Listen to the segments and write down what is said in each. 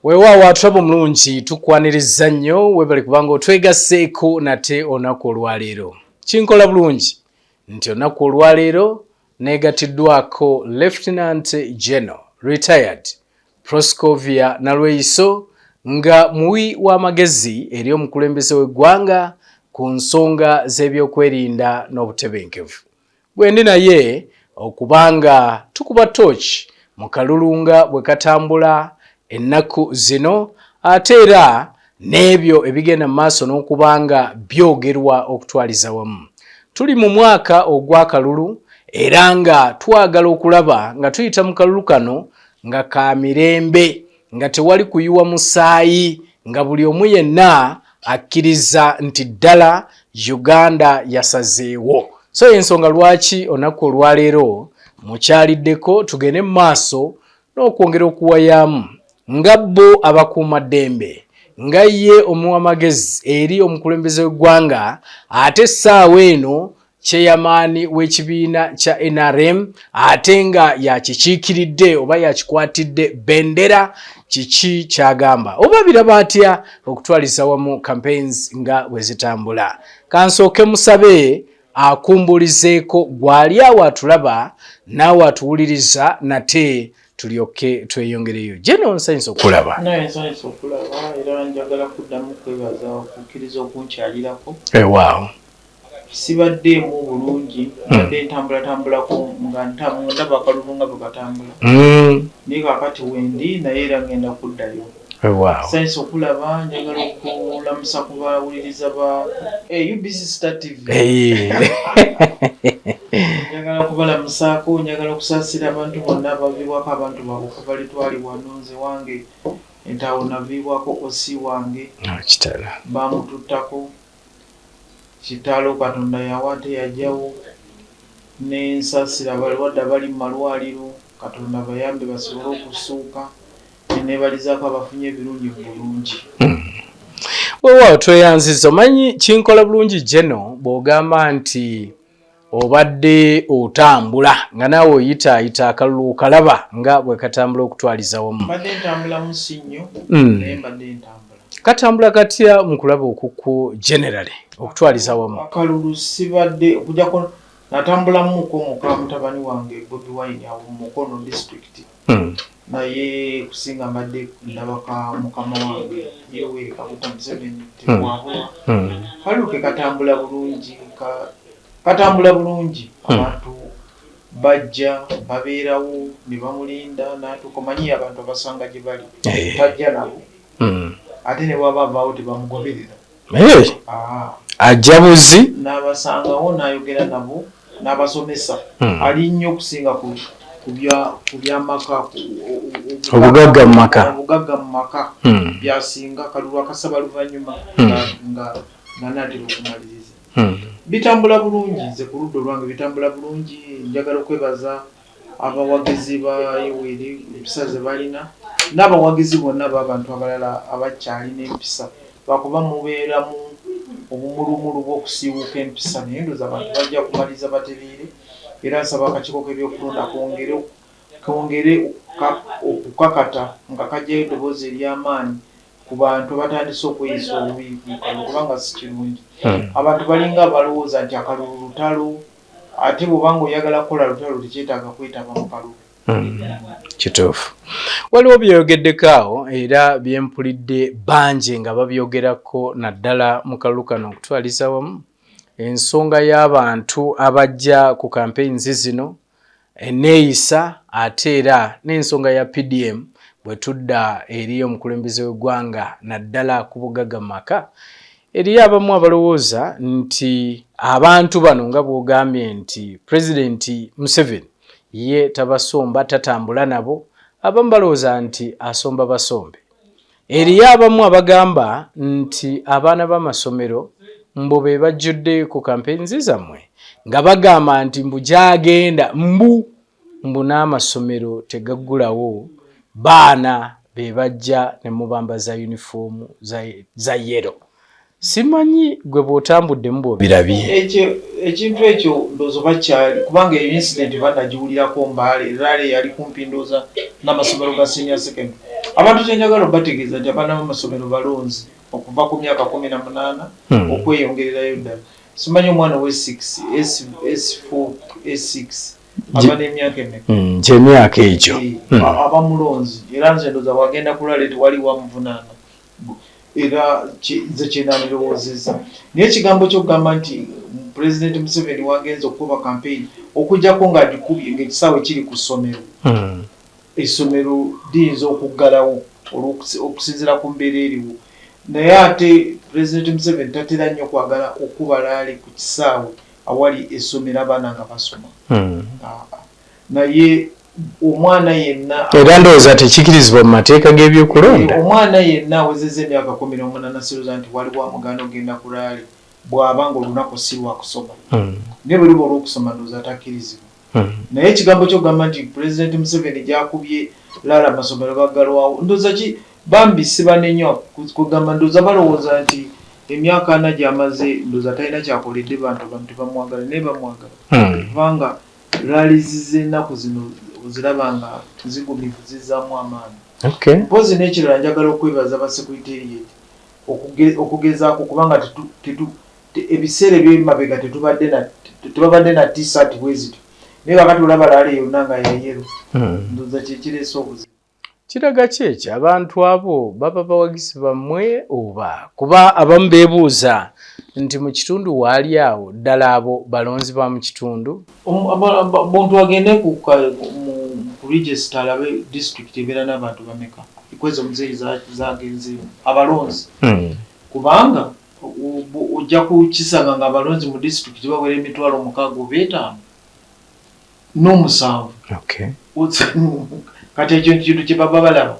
Weewaawo atulaba omulungi tukwaniriza nnyo webali kubanga otwegasseeko nate olunaku olwaleero. Kinkola bulungi nti olunaku olwaleero neegatiddwako Lieutenant General Retired Proscovia Nalweyiso nga muwi w'amagezi eri omukulembeze w'eggwanga ku nsonga z'ebyokwerinda n'obutebenkevu. Bwendi naye okubanga tukuba tooki mu kalulu nga bwe katambula ennaku zino ate era n'ebyo ebigenda mu maaso n'okubanga byogerwa okutwaliza wamu. Tuli mu mwaka ogw'akalulu era nga twagala okulaba nga tuyita mu kalulu kano nga ka mirembe, nga tewali kuyiwa musaayi, nga buli omu yenna akkiriza nti ddala Uganda yasazeewo. So ensonga lwaki olunaku olwaleero mukyaliddeko tugende mu maaso n'okwongera okuwayamu nga bo abakuumaddembe, nga ye omuwa amagezi eri omukulembeze w'eggwanga, ate essaawa eno kyeyamaani w'ekibiina kya NRM ate nga yakikiikiridde oba yakikwatidde bendera, kiki kyagamba oba biraba atya okutwaliza wamu campaigns nga bwe zitambula. Kansooke musabe akumbulizeeko gwali awo atulaba naawe atuwuliriza nate tulyoke tweyongereyo. Jeno nsanyusa okulaba. Naye nsanyusa okulaba era njagala kuddamu kwebaza okukkiriza okunkyalirako. Waaw. Sibaddeemu bulungi, mbadde ntambulatambulako nga ndaba akalulu nga bwe katambula. Naye kaakati wendi naye era ngenda kuddayo. Waaw. Nsanyusa okulaba, njagala okulamusa ku bawuliriza ba UBC Star TV. Njagala kubalamusaako, njagala okusaasira abantu bonna abaviibwako abantu baabwe kuva litwalibwa nze wange entawo naviibwako osi wange. Kitala. Bamututtako. Kitalo Katonda yawa teyajjawo. N'ensaasira wadde abali mu malwaliro Katonda bayambe basobole okusuuka. Neebalizaako abafunye ebirungi bulungi. Weewaawo tweyanziza. Omanyi kinkola bulungi Jeno bw'ogamba nti obadde otambula nga naawe oyitaayita akalulu okalaba nga bwe katambula okutwaliza wamu. Mbadde ntambulamu si nnyo naye mbadde ntambula. Katambula katya mu kulaba okukwo generally okutwaliza wamu? Akalulu sibadde okujjako natambulamuko muka mutabani wange Bobi Wine awo mu Mukono district. Naye kusinga mbadde ndabaka mukama wange yewe Kaguta Museveni tewabula. Kaluke katambula bulungi katambula bulungi. Abantu bajja babeerawo ne bamulinda n'atukomanyi abantu abasanga gye bali tajja nabo. Ate ne bwaba avaawo tebamugoberera. Ajabuzi n'abasangawo n'ayogera nabo n'abasomesa. Ali nnyo okusinga ku byamaka obugagga mu maka byasinga kalulu akasaba luvannyuma nga natera okumaliriza. Bitambula bulungi, nze ku ludda olwange bitambula bulungi. Njagala okwebaza abawagizi ba Yoweri empisa ze balina n'abawagizi bonna b'abantu abalala abakyalina empisa lwakuba mubeeramu obumulumulu bw'okusiiwuuka empisa naye ndooza abantu bajja kumaliza batereere. Era nsaba akakiiko k'ebyokulonda kongere okukakata nga kajjayo eddoboozi ery'amaanyi ku bantu batandise okweyisa obubi kubanga si kirungi. Abantu balinga balowooza nti akalulu lutalo, ate bw'obanga oyagala kukola lutalo tekyetaaga kwetaba mu kalulu. Kituufu. Waliwo byeyogeddeko awo era byempulidde bangi nga babyogerako naddala mu kalulu kano okutwaliza wamu ensonga y'abantu abajja ku campaigns zino, enneeyisa ate era n'ensonga ya PDM bwe tudda eri omukulembeze w'eggwanga naddala ku bugagga mu maka. Eriyo abamu abalowooza nti abantu bano nga bw'ogambye nti Pulezidenti Museveni ye tabasomba, tatambula nabo, abamu balowooza nti asomba basombe. Eriyo abamu abagamba nti abaana b'amasomero mbu be bajjudde ku campaigns zammwe nga bagamba nti mbu gyagenda mbu n'amasomero tegaggulawo, baana be bajja ne mubamba za uniform za yero. Simanyi gwe bw'otambuddemu bw'obirabye. Ekintu ekyo ndowooza bakyali kubanga eyo incident banagiwulirako Mbale, Rale yali kumpi ndowooza n'amasomero ga senior secondary. abantu kyenjagala bategeeza nti abaana b'amasomero balonzi okuva ku myaka 18 okweyongererayo ddala. Simanyi omwana ow'e6 S4 S6 aba n'emyaka emeka kyemyaka ekyo aba mulonzi era nze ndoza wagenda kulala tewali wamuvunaana era nze kyenandirowoozezza. Naye ekigambo kyokugamba nti Pulezidenti Museveni wagenza okukuba campaign okujjako ng'agikubye ng'ekisaawe kiri ku ssomero, essomero liyinza okuggalawo okusinziira ku mbeera eriwo. Naye ate Pulezidenti Museveni tatera nnyo kwagala okuba laali ku kisaawe awali essomero abaana nga basoma. Naye omwana yenna era ndowooza tekikirizibwa mu mateeka g'ebyokulonda. Omwana yenna awezezza emyaka 18 siroza nti waliwo amuganda ogenda ku laali bw'aba ng'olunaku si lwa kusoma. Naye bwe luba olw'okusoma ndowooza atakkirizibwa. Naye ekigambo ky'okugamba nti Pulezidenti Museveni gy'akubye laala amasomero gaggalwawo ndowooza ki bambi sibanene nnyo kugamba ndowooza balowooza nti emyaka 4 gy'amaze ndowooza talina kyakoledde bantu bamwagala naye bamwagala kubanga laaliziza ennaku zino oziraba nga zigumivu zizzaamu amaanyi. Mpozi n'ekirala njagala okwebaza basekuriterieti okugezaako kubanga ebiseera eby'emabega tetubadde na t-shirt bwezito naye kakati olaba laali yonna nga yayero ndowooza kyekireese obuzibu. Kiraga ki ekyo abantu abo baba bawagizi bammwe oba kuba abamu beebuuza nti mu kitundu waali awo ddala abo balonzi ba mu kitundu? Omuntu agende ku register alabe district ebeera n'abantu bameka ekwezi omuzeeyi zagenzeemu abalonzi kubanga ojja kukisanga nga abalonzi mu district bawera 65,000 n'omusanvu. Kati ekyo kintu kye baba balaba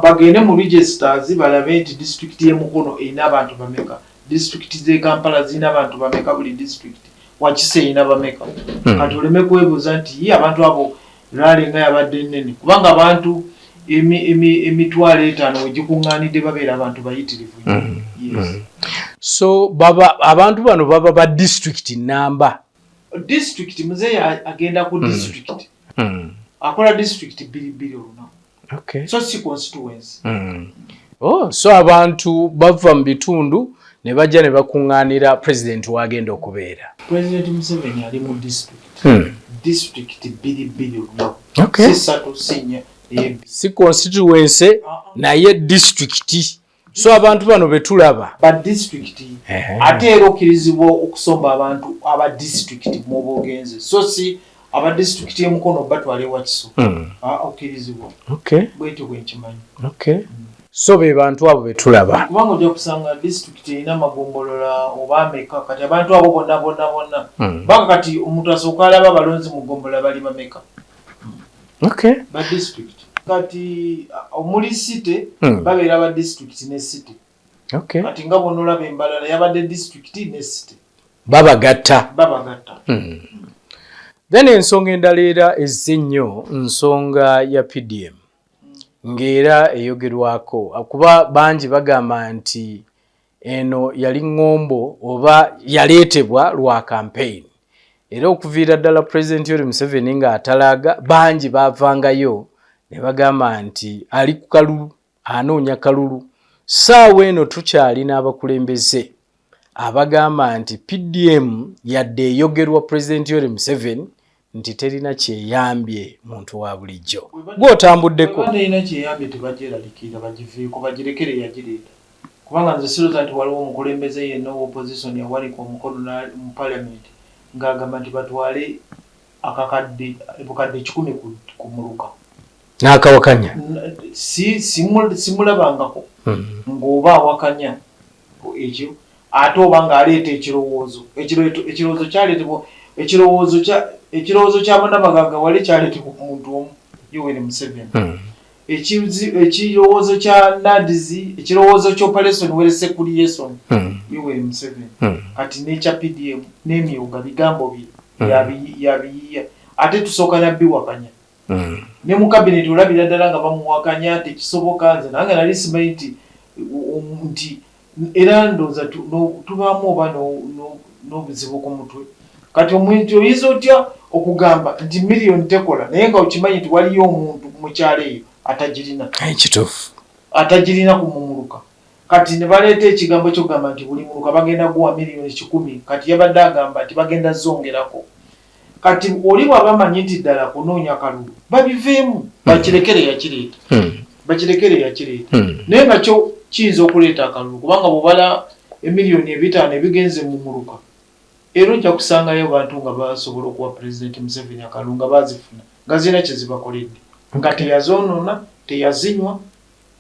bagende mu registers balabe nti district y'e Mukono erina abantu bameka, district z'e Kampala zirina abantu bameka, buli district Wakise erina bameka. Kati oleme kwebuuza nti abantu abo laali nga yabadde nnene kubanga abantu emitwalo 5 wegikuŋŋaanidde babeera abantu bayitirivu. So abantu bano baba ba district namba district muzeeyi agenda ku district akola district 2 olunaku. So si constituency. So abantu bava mu bitundu ne bajja ne bakuŋŋaanira president wagenda okubeera. President Museveni ali mu district 2 olunaku. Sisatu sinya si constituency naye district. So abantu bano betulaba ba district ate era okkirizibwa okusomba abantu aba district mu bwogenze. So si aba district y'e Mukono batwale Wakiso okkirizibwa. Bwetyo bwe nkimanyi. So be bantu abo betulaba kubanga ojja kusanga district erina amagombolola oba ameka kati abantu abo bonna banga kati omuntu asooka alaba abalonzi mu ggombola bali bameka ba district kati omuli city babeera ba district ne city kati nga bonna olaba embalala yabadde district ne city babagatta. Then ensonga endala era ezze nnyo nsonga ya PDM ng'era eyogerwako kuba bangi bagamba nti eno yali ŋŋombo oba yaleetebwa lwa campaign era okuviira ddala President Yoweri Museveni ng'atalaga bangi baavangayo ne bagamba nti ali ku kalulu anoonya kalulu. Ssaawa eno tukyalina abakulembeze abagamba nti PDM yadde eyogerwa President Yoweri Museveni nti terina kyeyambye muntu wa bulijjo. Gw'otambuddeko terina kyeyambye tebagyeralikira bagiveeko bagirekere yagireeta kubanga nze siroza nti waliwo omukulembeze yenna opposition yawanika omukono mu parliament ng'agamba nti batwale obukadde 10 ku muluka n'akawakanya. Simulabangako ng'oba awakanya ekyo ate oba ng'aleeta ekirowoozo kyaleetebwa ekirowoozo kya Bannamagaga wali kyaleetebwa omuntu omu Yoweri Museveni. Ekirowoozo kya Nadizi ekirowoozo ky'Operation Weresekulyeson Yoweri Museveni kati n'ekya PDM n'emyoga bigambo yabiyiya ate tusooka nabbiwakanya ne mu cabinet olabira ddala nga bamuwakanya tekisoboka. Nze nange nali simanyi nti era ndowooza tubaamu oba n'obuzibu ku mutwe kati omuntu oyinza otya okugamba nti miliyoni tekola naye nga okimanyi nti waliyo omuntu mu kyalo eyo atagirina kituufu atagirina kumumuluka kati ne baleeta ekigambo kyogamba nti buli muluka bagenda guwa miliyoni 10 kati yabadde agamba nti bagenda zongerako kati oli bw'abamanyi nti ddala kunoonya kalulu babiveemu bakirekere yakireeta bakirekere yakireeta naye nga kyo kiyinza okuleeta akalulu kubanga bw'obala emiliyoni 5 ebigenze mu muluka era ojja kusangayo bantu nga basobola okuwa pulezidenti Museveni akalulu nga bazifuna nga zirina kye zibakoledde nga teyazoonoona teyazinywa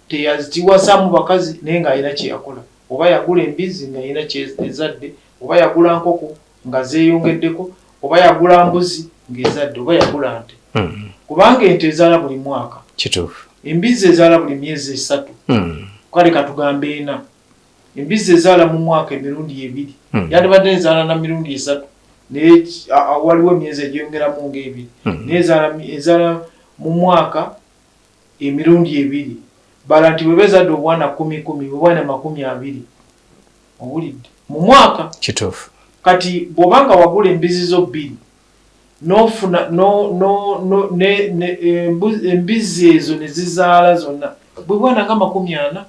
teyazitiwasaamu bakazi naye ng'alina kye yakola oba yagula embizi ng'alina kyezadde oba yagula nkoko nga zeeyongeddeko oba yagula mbuzi ng'ezadde oba yagula nte kubanga ente ezaala buli mwaka kituufu embizi ezaala buli myezi 3 kale katugambe 4 embizi ezaala mu mwaka emirundi 2 yandibadde ezaala na mirundi 3 naye waliwo emyezi egyeyongeramu ng'ebiri naye ezaala mu mwaka emirundi 2 bala nti bwe bezadde obwana 10 obwana 20 owulidde mu mwaka kituufu kati bw'obanga wagula embizi zo 2 n'ofuna embizi ezo ne zizaala zonna bwe bwana nga 40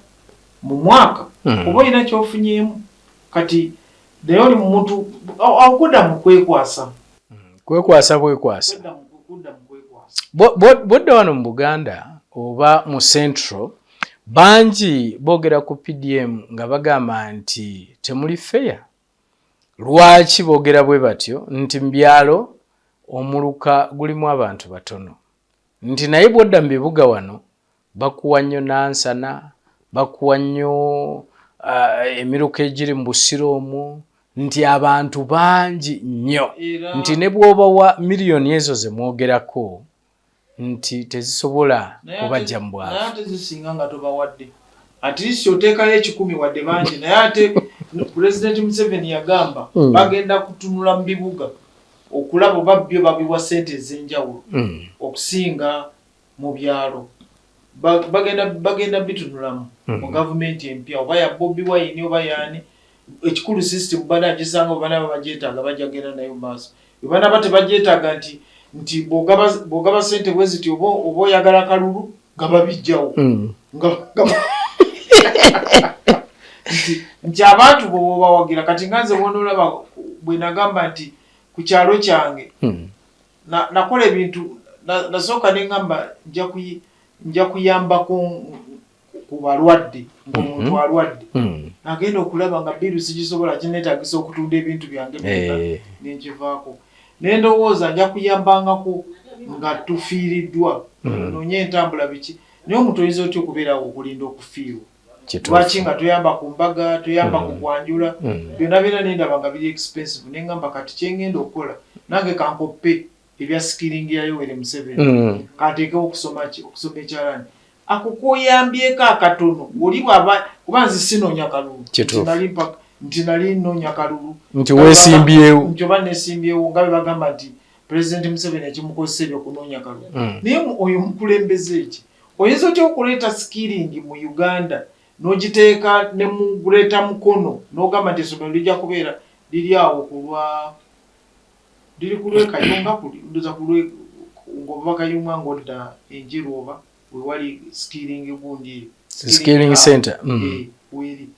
mu mwaka oba olina kyofunyeemu kati naye oli mu muntu akudda mu kwekwasa bodda wano mu Buganda oba mu Central bangi boogera ku PDM nga bagamba nti temuli feya. Lwaki boogera bwe batyo? Nti mu byalo omuluka gulimu abantu batono, nti naye bwodda mu bibuga wano bakuwa nnyo nansana, bakuwa nnyo emiruka egiri mu busiro omwo, nti abantu bangi nnyo, nti ne bw'obawa miliyoni ezo ze mwogerako nti tezisobola kubajja mu bwavu. Naye ate zisinga nga tobawadde at least oteekayo 10 wadde bangi naye ate Pulezidenti Museveni yagamba bagenda kutunula mu bibuga okulaba oba byo babiwa ssente ez'enjawulo okusinga mu byalo. Bagenda bitunulamu mu gavumenti empya oba ya Bobi Wine oba yaani ekikulu system bana gisanga obana bagyetaaga bajagenda nayo maaso. Bana bate bagyetaaga nti bw'ogaba ssente bweziti oba oyagala kalulu nga babijjawo nti abantu bwobawagira kati nganze wonolaba bwe nagamba nti ku kyalo kyange nakola ebintu nasooka ne ngamba nja kuyambako ku balwadde ng'omuntu alwadde agenda okulaba nga biru sigisobola kineetagisa okutunda ebintu byange nenkivaako naye ndowooza nja kuyambangako nga tufiiriddwa noonye entambula biki naye omuntu oyinza otya okubeerawo okulinda okufiirwa lwaki nga toyamba ku mbaga toyamba ku kwanjula byonna byonna nendaba nga biri expensive nengamba kati kyengenda okukola nange kankoppe ebya skilling ya Yoweri Museveni kanteekewo okusoma ekyalani ako koyambyeko akatono oli bwaba kuba nze sinoonya kalulu nti nali nnoonya kalulu nti weesimbyewo nti oba nesimbyewo nga bwe bagamba nti Pulezidenti Museveni ekimukozesa ebyo kunoonya kalulu naye oyo mukulembeze eki oyinza otya okuleeta skilling mu Uganda n'ogiteeka ne mu Greater Mukono n'ogamba nti essomero lijja kubeera liri awo liri ku lwekayunga ndoza ng'ova kayunga ng'odda enjeru oba wewali skilling gundi skilling center weri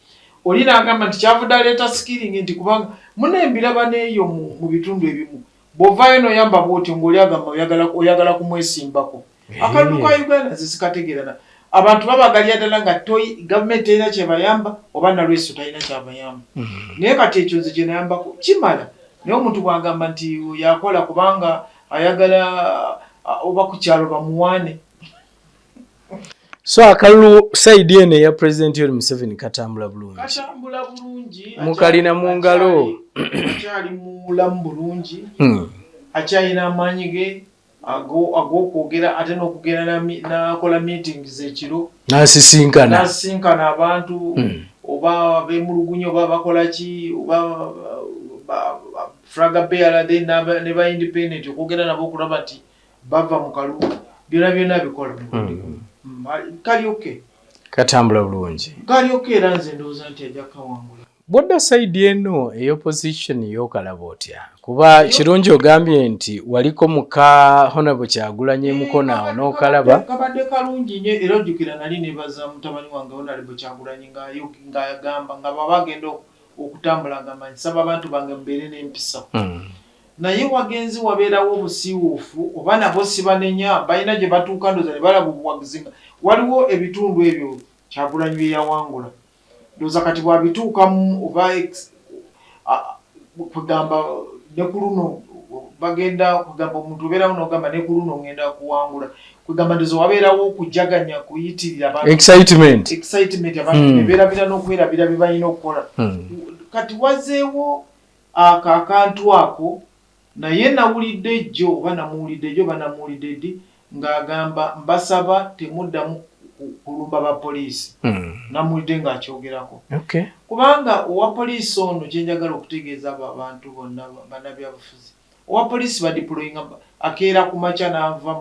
oli n'agamba nti kyavudde aleeta skilling nti kubanga munembiraba n'eyo mu bitundu ebimu bw'ovaayo n'oyamba bw'otyo ng'oli agamba oyagala kumwesimbako akalulu ka Uganda zisikategeerana abantu babagalya ddala nga gavumenti erina kyebayamba oba nalweso talina kyabayamba naye kati ekyo nze kyenayambako kimala naye omuntu bwagamba nti yakola kubanga ayagala oba ku kyalo bamuwaane. So akalulu saidi eno eya Pulezidenti Yoweri Museveni katambula bulungi mukalina mu ngalo akyali mulamu bulungi akyalina amaanyi ge ag'okwogera ate n'okugenda nakola meetings ekiro nasisinkana abantu oba bemulugunya oba bakola ki oba flaga bearer then ne ba independent okugenda nabo okulaba nti bava mu kalulu byonna bikola kali oke katambula bulungi kali oke era nze ndowooza nti ajja kawangula. Bwodda side eno ey'opposition y'okalaba otya? Kuba kirungi ogambye nti waliko muka Honorable Kyagulanyi Mukono awo n'okalaba. Kabadde kalungi nnyo era ojjukira nali neebaza mutabani wange Honorable Kyagulanyi ng'agamba nga baba bagenda okutambula nga manyi nsaba abantu bange mbeere n'empisa. Naye wagenzi wabeerawo obusiiwuufu oba nabo si banenya balina gye batuuka ndoza ne balaba obuwagizi nga waliwo ebitundu ebyo Kyagulanyi bye yawangula. Ndoza kati bwabituukamu oba kugamba ne ku luno bagenda kugamba omuntu obeerawo n'ogamba ne ku luno ngenda kuwangula. Kugamba ndoza wabeerawo okujaganya kuyitirira abantu. Excitement abantu bebeerabira n'okwerabira bye balina okukola. Kati wazeewo akantu ako naye nawulidde jjo oba namuwulidde jjo oba namuwulidde ddi ng'agamba mbasaba temuddamu kulumba ba poliisi. Namuwulidde ng'akyogerako. Kubanga owa poliisi ono kyenjagala okutegeeza abo abantu bonna bannabyabufuzi owa poliisi badiployinga akeera ku makya n'ava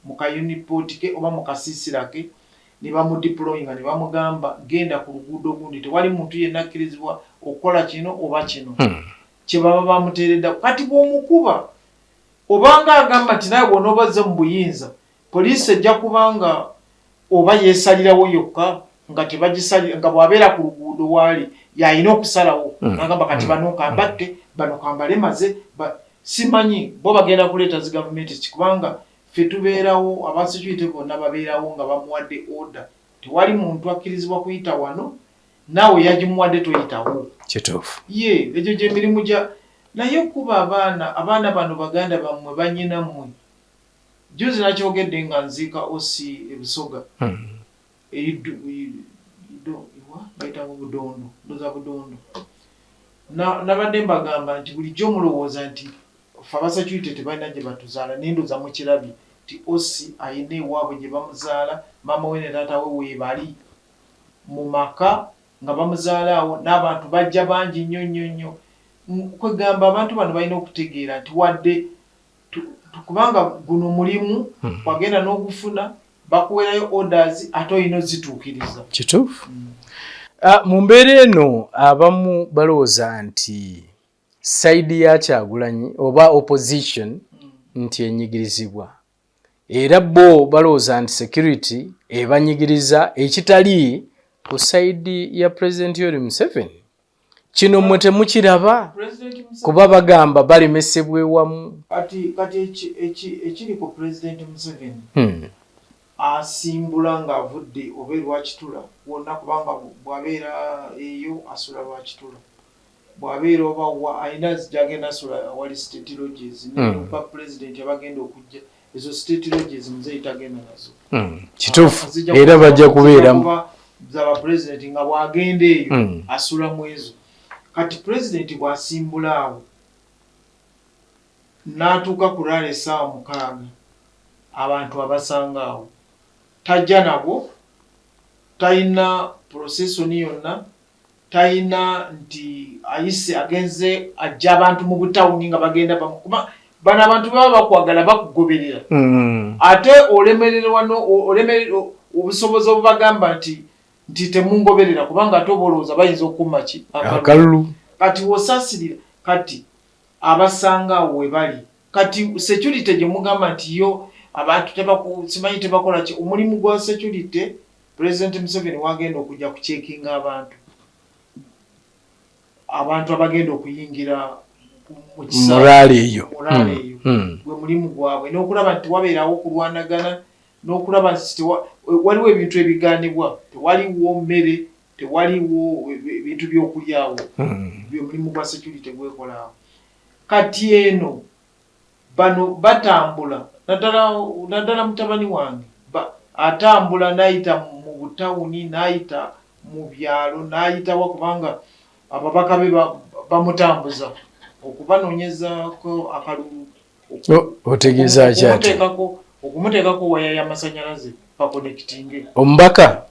mu kayunipoti ke oba mu kasiisira ke ne bamudiployinga ne bamugamba genda ku luguudo gundi tewali muntu yenna akkirizibwa okukola kino oba kino. Kye baba bamuteeredda kati bw'omukuba obanga agamba nti naye bw'onoobazze mu buyinza poliisi ejja kubanga oba yeesalirawo yokka nga tebagisalira nga bw'abeera ku luguudo waali yalina okusalawo n'agamba kati bano kambatte bano kambale maze simanyi bo bagenda kuleeta zi gavumenti kubanga ffe tubeerawo aba security bonna babeerawo nga bamuwadde order tewali muntu akkirizibwa kuyita wano naawe yagimuwadde toyitawo. Kituufu. Ye egyo gy'emirimu gya naye okuba abaana bano baganda bammwe bannyinammwe juzi nakyogedde nga nziika osi ebusoga bayita Budondo ndoza Budondo nabadde mbagamba nti bulijjo mulowooza nti ffe abasecurity tebalina gye batuzaala nendoza mu kirabye nti osi ayina ewaabwe gye bamuzaala maama we ne taata we weebali mu maka nga bamuzaala awo n'abantu bajja bangi nnyo kwegamba abantu bano balina okutegeera nti wadde kubanga guno mulimu wagenda n'ogufuna bakuwerayo orders ate olina ozituukiriza. Kituufu. Mu mbeera eno abamu balowooza nti sayidi ya Kyagulanyi oba opposition nti enyigirizibwa era bo balowooza nti security ebanyigiriza ekitali ku sayidi ya President Yoweri Museveni. Kino mmwe temukiraba kuba bagamba balemesebwa ewamu. Kati ekiri ku President Museveni asimbula ng'avudde oba Lwakitula wonna kubanga bw'abeera eyo asula Lwakitula bw'abeera oba alina gy'agenda asula awali state lodges ba President abagenda okujja ezo state lodges muzeeyi tagenda nazo. Kituufu era bajja kubeeramu zaba President nga bw'agenda eyo asula mu ezo. Kati President bw'asimbula awo n'atuuka ku Raale essaawa 6 abantu abasanga awo tajja nabo talina procession yonna talina nti ayise agenze ajja abantu mu butawuni nga bagenda bamukuba bano abantu baba bakwagala bakugoberera ate olemererwa obusobozi obubagamba nti temungoberera kubanga ate obolowooza bayinza okumma ki akalulu kati wosasirira kati abasanga we bali kati security gye mugamba nti yo abantu simanyi tebakola ki omulimu gwa security President Museveni wagenda okujja kucekinga abantu abagenda okuyingira mu kisale eyo gwe mulimu gwabwe n'okulaba nti wabeerawo okulwanagana n'okulaba nti waliwo ebintu ebigaanibwa tewaliwo mmere tewaliwo ebintu by'okulyawo omulimu gwa security gwekolaawo. Kati eno bano batambula naddala mutabani wange atambula n'ayita mu butawuni n'ayita mu byalo n'ayitawa kubanga ababaka be bamutambuza okubanoonyezaako akalulu otegeeza akyati okumuteekako waya y'amasannyalaze bakonekitinge omubaka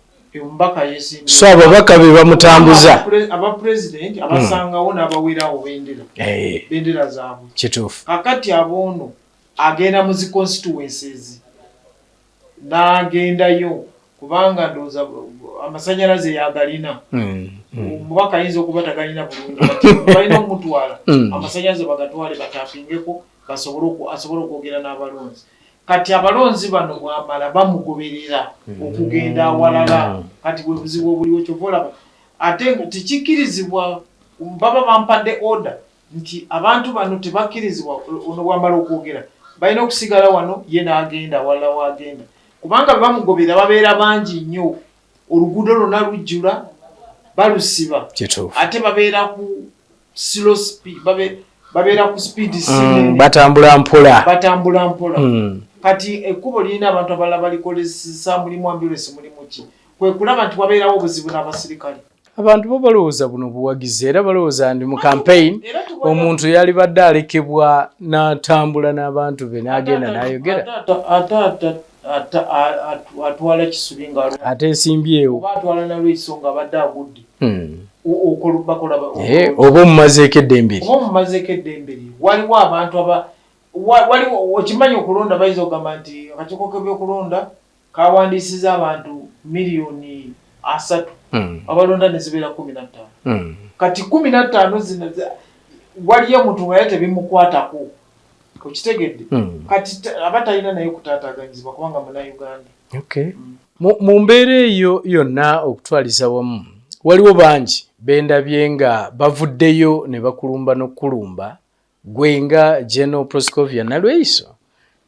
so ababaka be bamutambuza aba president abasangawo n'abawerawo bendera zaabwe. Kituufu. Kakati aboono agenda mu zi constituencies n'agendayo kubanga ndowooza amasannyalaze yagalina omubaka ayinza okuba tagalina bulungi kati balina omutwala amasannyalaze bagatwale batapingeko asobole okwogera n'abalonzi kati abalonzi bano bwamala bamugoberera okugenda awalala kati bwe buzibu obuliwo kyova olaba ate tekikkirizibwa baba bampadde order nti abantu bano tebakkirizibwa ono bwamala okwogera balina okusigala wano ye n'agenda awalala wagenda kubanga bwe bamugoberera babeera bangi nnyo oluguudo lwonna lujjula balusiba ate babeera ku slow speed babeera ku speed batambula mpola kati ekkubo lirina abantu abalala balikozesa mulimu ambulance mulimu ki kwe kulaba nti wabeerawo obuzibu n'abasirikale abantu bo balowooza buno buwagizi era balowooza ndi mu campaign omuntu yali badde alekebwa n'atambula n'abantu be n'agenda n'ayogera atwala kisubi nga ate ensimbyewo oba atwala nalweiso nga abadde agudde oba omumazeeko eddemberi waliwo abantu waliwo okimanyi okulonda bayinza okugamba nti akakiiko k'ebyokulonda kawandiisiza abantu miliyoni 3 abalonda ne zibeera 15 kati 15 zino waliyo omuntu nga ye tebimukwatako okitegedde kati aba talina naye kutaataaganyizibwa kubanga Munnayuganda. Mu mbeera eyo yonna okutwaliza wamu waliwo bangi bendabye nga bavuddeyo ne bakulumba n'okulumba gwe nga General Proscovia Nalweiso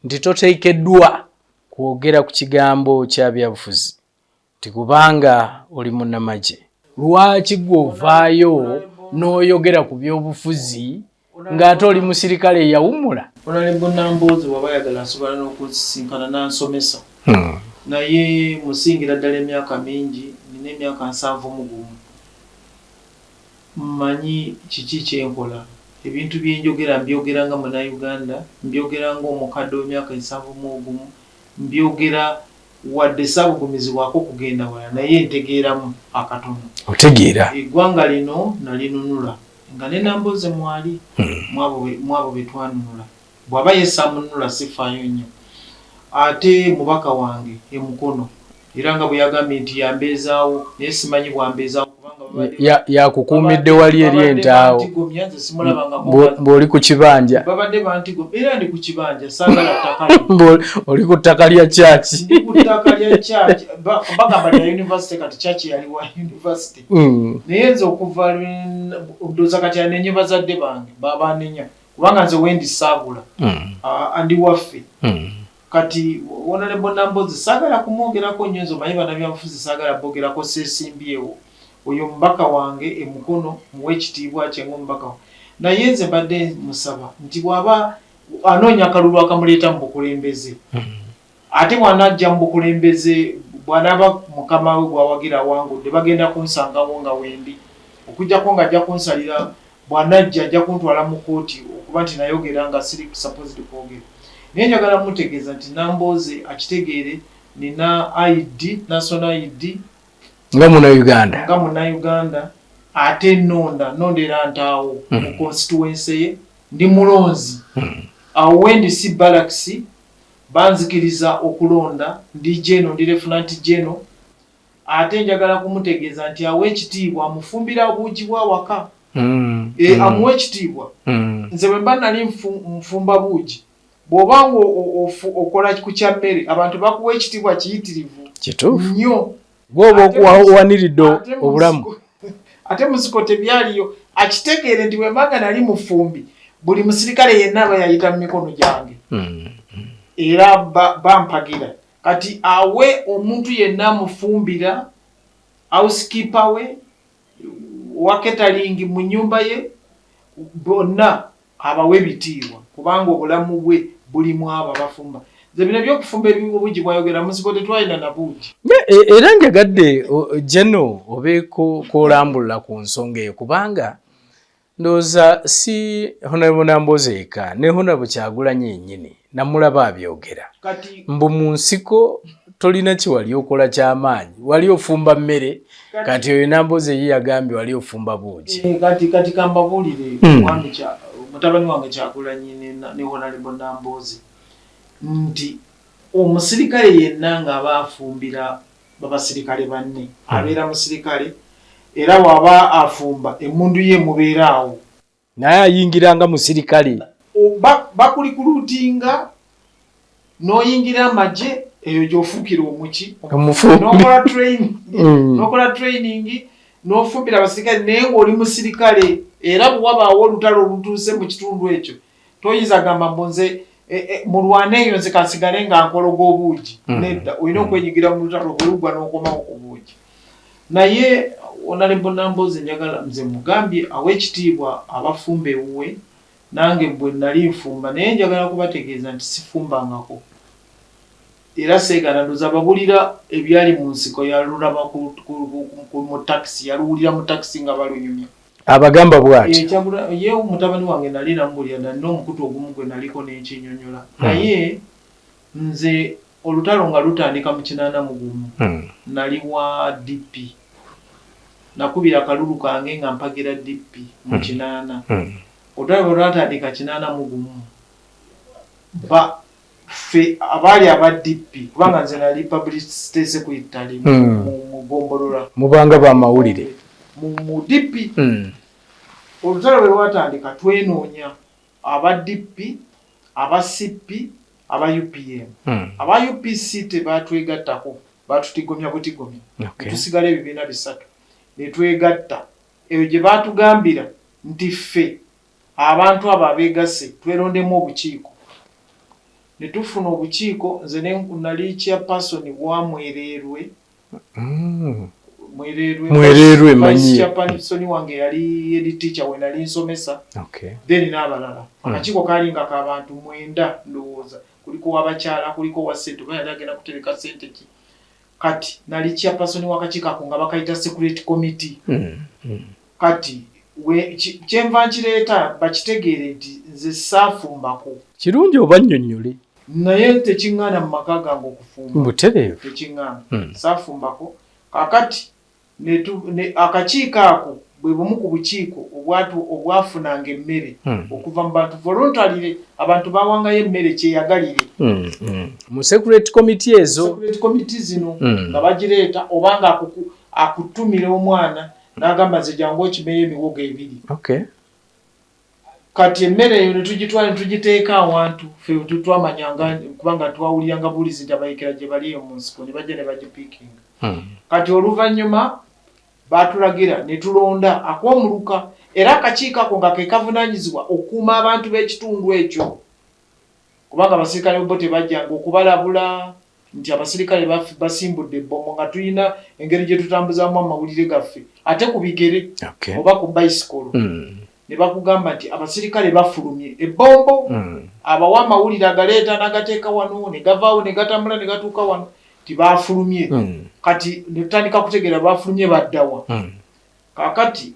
nti toteekeddwa kwogera ku kigambo kya byabufuzi tikubanga oli munnamagye. Lwaki gwe ovaayo n'oyogera ku byobufuzi ng'ate oli musirikale yawummula? Honorable Nambooze bw'aba ayagala asobola n'okusisinkana n'ansomesa naye musingira ddala emyaka mingi nina emyaka 71 mmanyi kiki kyenkola ebintu byenjogera mbyogera nga Munnayuganda mbyogera ng'omukadde w'emyaka 71 mbyogera wadde saabugumizibwako kugenda wala naye ntegeeramu akatono. Otegeera eggwanga lino nalinunula nga ne Nambooze mwali mwabo be twanunula bw'aba yeesaamununula sifaayo nnyo ate mubaka wange emukono era nga bwe yagambye nti yambeezaawo naye simanyi bwambeezaawo yakukuumidde wali eri entaawo bw'oli ku kibanja babadde bantigomya era ndi ku kibanja saagala ttaka oli ku ttaka lya kyaki ndi ku ttaka lya kyaki bagamba lya university kati kyaki yali wa university naye nze okuva ndowooza kati anenye bazadde bange babanenya kubanga nze wendi saagula andi waffe kati Honorable Nambooze saagala kumwogerako nnyo nze omanyi bannabyabufuzi saagala boogerako seesimbyewo oyo mubaka wange emukono muwe ekitiibwa kye ng'omubaka wange naye nze mbadde musaba nti bw'aba anoonya akalulu akamuleeta mu bukulembeze ate bw'anajja mu bukulembeze bw'anaaba mukama we gwawagira awangudde bagenda kunsangawo nga wendi okujjako ng'ajja kunsalira bw'anajja ajja kuntwala mu kooti okuba nti nayogera nga siri supposed kwogera naye njagala mutegeeza nti Nambooze akitegeere nina ID national ID nga Munnayuganda ate nondera ntaawo mu constituency ye ndi mulonzi awo wendi si barracks banzikiriza okulonda ndi jeno ndi lieutenant jeno ate njagala kumutegeeza nti awe ekitiibwa amufumbira obuugi bwa waka amuwe ekitiibwa nze bwe mba nali nfumba buugi bw'obanga okola ku kya mmere abantu bakuwa ekitiibwa kiyitirivu kituufu nnyo gwoba okuwaniridde obulamu ate musiko tebyaliyo akitegeere nti bwe mbanga nali mufumbi buli musirikale yenna aba yayita mu mikono gyange era bampagira kati awe omuntu yenna mufumbira housekeeper we waketalingi mu nnyumba ye bonna abawe bitiibwa kubanga obulamu bwe bulimu abo abafumba nze bino byokufumba ebibuugi bwayogera musiko tetwalina na buugi era njagadde Jeno obeeko kolambulula ku nsonga eyo kubanga ndowooza si Honorable Nambooze eka ne Honorable Kyagulanyi yennyini namulaba abyogera mbu mu nsiko tolina kiwali okola ky'amaanyi wali ofumba mmere kati oyo Nambooze ye yagambye wali ofumba buugi kati kambabuulire mutabani wange Kyagulanyi ne Honorable Nambooze nti omusirikale yenna ng'aba afumbira babasirikale banne abeera musirikale era waba afumba emundu ye mubeeraawo naye ayingiranga musirikale bakulikulutinga n'oyingira amagye eyo gy'ofuukira omuki n'okola training n'ofumbira abasirikale naye ng'oli musirikale era bwe wabaawo olutalo olutuuse mu kitundu ekyo toyinza gamba mbonze mulwane eyo nze kasigale nga nkologa obuugi nedda olina okwenyigira mu lutalo olugwa n'okomawo ku buugi naye Honorable Nambooze njagala nze mugambye aw'ekitiibwa abafumba ewuwe nange bwe nali nfumba naye njagala kubategeeza nti sifumbangako era seegananduza babulira ebyali mu nsiko yalulaba mu takisi yaluwulira mu takisi nga balunyumya abagamba bwati ye mutabani wange nali namubulira nalina omukutu ogumu gwe naliko n'ekinyonyola naye nze olutalo nga lutandika mu 81 nali wa DP nakubira kalulu kange nga mpagira DP mu 80 olutalo lwatandika 81 fe abali aba DP kubanga nze nali publicity secretary mu Gombolola mubanga ba mawulire mu DP olutalo lwatandika twenoonya aba DP aba CP aba UPM aba UPC tebatwegattako batutigomya butigomya tusigala ebibiina bisatu netwegatta eyo gye batugambira nti ffe abantu abo abeegase twerondemu obukiiko netufuna obukiiko nze nali chairperson wa Mwererwe manyi chairperson wange yali head teacher we nali nsomesa then n'abalala akakiiko kali nga k'abantu 9 ndowooza kuliko wabakyala kuliko wa ssente bayali agenda kutereka ssente ki kati nali chairperson w'akakiiko ako nga bakayita security committee kati kyenva nkireeta bakitegeere nti nze saafumbako kirungi oba nnyonnyole naye tekiŋŋaana mu maka gange okufumba butereevu tekiŋŋaana saafumbako kakati akakiiko ako bwe bumu ku bukiiko obwafunanga emmere okuva mu bantu voluntarily abantu bawangayo emmere kyeyagalire mu security committee zino nga bagireeta obanga akutumira omwana n'agamba nze jangu okimeyo emiwogo 2 kati emmere eyo netugitwala netugiteeka awantu ffe twamanyanga kubanga twawuliranga bulizi nti abayekera gye bali eyo mu nsiko ne bajja ne bagipiikinga kati oluvannyuma batulagira netulonda akwomuluka era akakiiko ako nga kekavunaanyizibwa okuuma abantu b'ekitundu ekyo kubanga abasirikale bo tebajjanga okubalabula nti abasirikale basimbudde ebbomo nga tulina engeri gye tutambuzaamu amawulire gaffe ate ku bigere oba ku bayisikolo ne bakugamba nti abasirikale bafulumye ebbombo abawa amawulire agaleeta n'agateeka wano ne gavaawo ne gatambula ne gatuuka wano tibafulumye kati netutandika kutegeera bafulumye baddawa kakati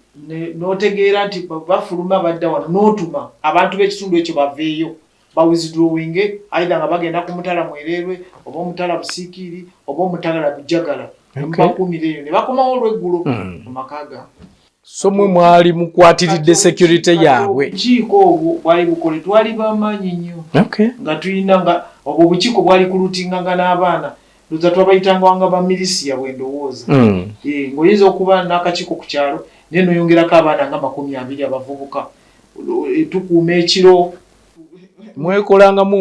n'otegeera nti bafuluma baddawa n'otuma abantu b'ekitundu ekyo baveeyo bawithdrawinge aidha nga bagenda ku Mutala Mwererwe oba Omutala Busiikiri oba Omutala Bujagala nemubakumira eyo ne bakomawo olweggulo mu maka gaabwe so mwe mwali mukwatiridde security yaabwe obukiiko obwo bwali bukole twali bamaanyi nnyo nga tulina nga obwo obukiiko bwali kulutinganga n'abaana luza twabayitanga wanga bamilisiya bwendowooza ng'oyinza okuba n'akakiiko ku kyalo naye noyongerako abaana nga 20 abavubuka tukuuma ekiro mwekolangamu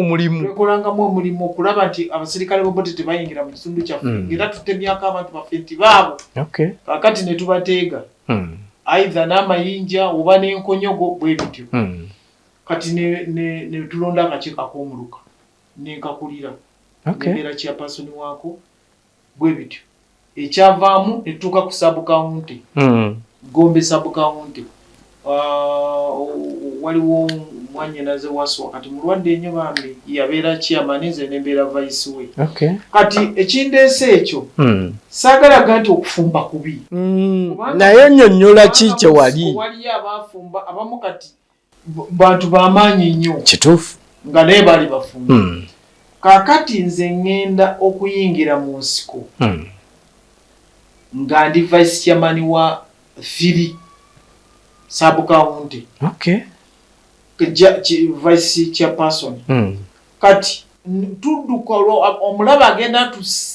omulimu okulaba nti abasirikale bobote tebayingira mu kitundu kyaffe era tutemyako abantu baffe nti baabo kakati ne tubateega aidha n'amayinja oba n'enkonyogo bwe bityo kati ne tulonda akakiiko ak'omuluka nenkakulira nebeera chairperson waako bwe bityo ekyavaamu ne tutuuka ku sub-county Gombe sub-county waliwo mwannyinaze Wasswa kati mulwadde ennyo bambi yabeera chairman nze nembeera vice we kati ekindeese ekyo saagalaga nti okufumba kubi naye nnyonnyola ki kye wali waliyo abaafumba abamu kati bantu bamaanyi nnyo kituufu nga naye baali bafumba kaakati nze ŋŋenda okuyingira mu nsiko nga ndi vice chairman wa 3 sub-county vice chairperson kati tudduka omulaba agenda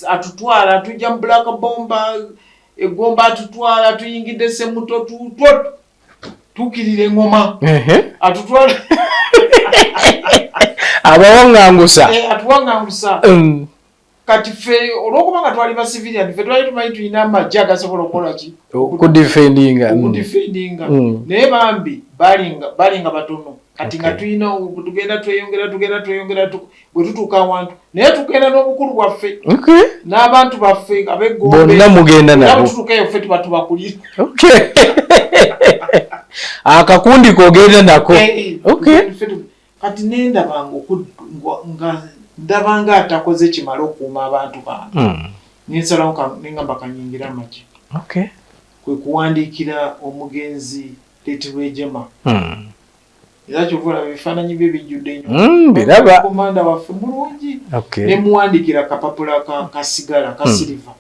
atutwala tujja mu Black Bomba egomba atutwala tuyingidde Semuto tukirira engoma atutwala abawangangusa atuwangangusa kati ffe olwokubanga twali ba civilian ffe twali tumanyi tulina amajja agasobola okukola ki okudifendinga naye bambi balinga batono kati nga tulina tugenda tweyongera bwe tutuuka awantu naye tugenda n'obukulu bwaffe n'abantu baffe ab'eggombe bonna mugenda nabo tutuukayo ffe tuba tubakulira akakundi kogenda nako kati ndabanga atakoze kimala okuuma abantu bange nensalawo nengamba kanyingira amaki kwe kuwandiikira omugenzi Letirwejema era kyovula ebifaananyi bye bijjudde biraba komanda waffe mulungi nemuwandiikira kapapula kasigala kasiliva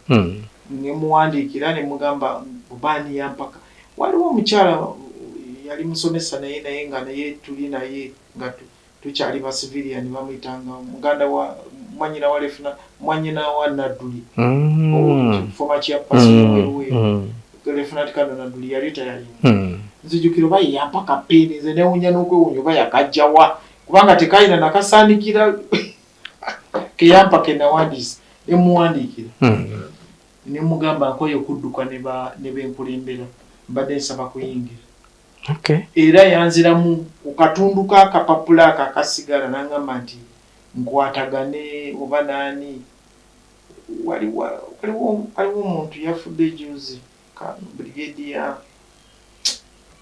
nemuwandiikira nemugamba bubaani yampaka waliwo omukyala yali musomesa naye nga naye tuli naye nga tukyali ba civilian bamuyitanga muganda wa mwanyina wa lefuna mwanyina wa Nadduli former chairperson wewe Lieutenant Colonel Nadduli yali tayali nzijukiro bayi yampaka peni nze newunya n'okwewunya oba yakajjawa kubanga tekayina nakasaanikira keyampa kenawandiisa nemuwandiikira nemugamba nkoye okudduka ne benkulembera mbadde nsaba kuyingira era yanziramu kukatundu kakapapula kakasigala nangamba nti nkwatagane oba naani waliwo omuntu yafudde juzi brigadier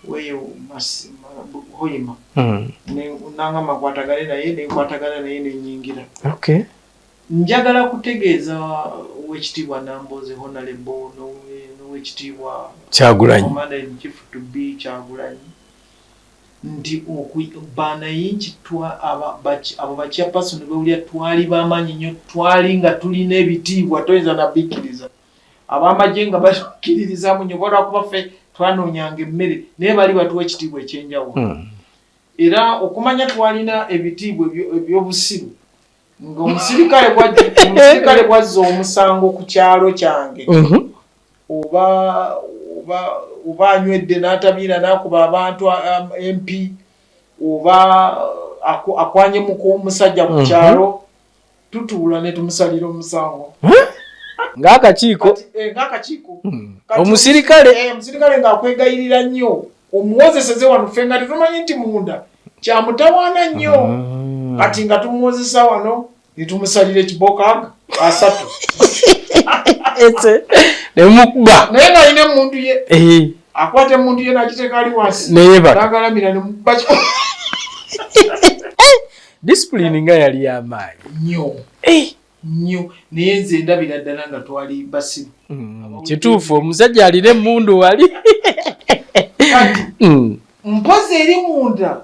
weyo Hoima nangamba nkwatagana naye nenyingira njagala kutegeeza owekitiibwa Nambooze Honorable n'owekitiibwa Commander in Chief to be Kyagulanyi nti banayingi abo bachairperson bewulira twali bamaanyi nnyo twali nga tulina ebitiibwa toyinza nabikkiriza abamagye nga bakkiririzamu nnyo olwakuba ffe twanoonyanga emmere naye bali batuwa ekitiibwa ekyenjawulo era okumanya twalina ebitiibwa ebyobusiru ng'omusirikale bwazza omusango ku kyalo kyange oba anywedde n'atabiira n'akuba abantu MP oba akwanyemuka omusajja ku kyalo tutuula ne tumusalira omusango ng'akakiiko omusirikale ng'akwegayirira nnyo omuwozeseze wano ffe nga tetumanyi nti munda kyamutawaana nnyo kati nga tumuwozesa wano netumusalira ekibokaaga 3 nemukuba naye ng'alina emundu ye akwata emundu ye n'agiteeka ali wansi n'agalamira nemukuba disipulini nga yali y'amaanyi nnyo naye nze ndabira ddala nga twali basiru kituufu omusajja alina emundu wali mpozi eri munda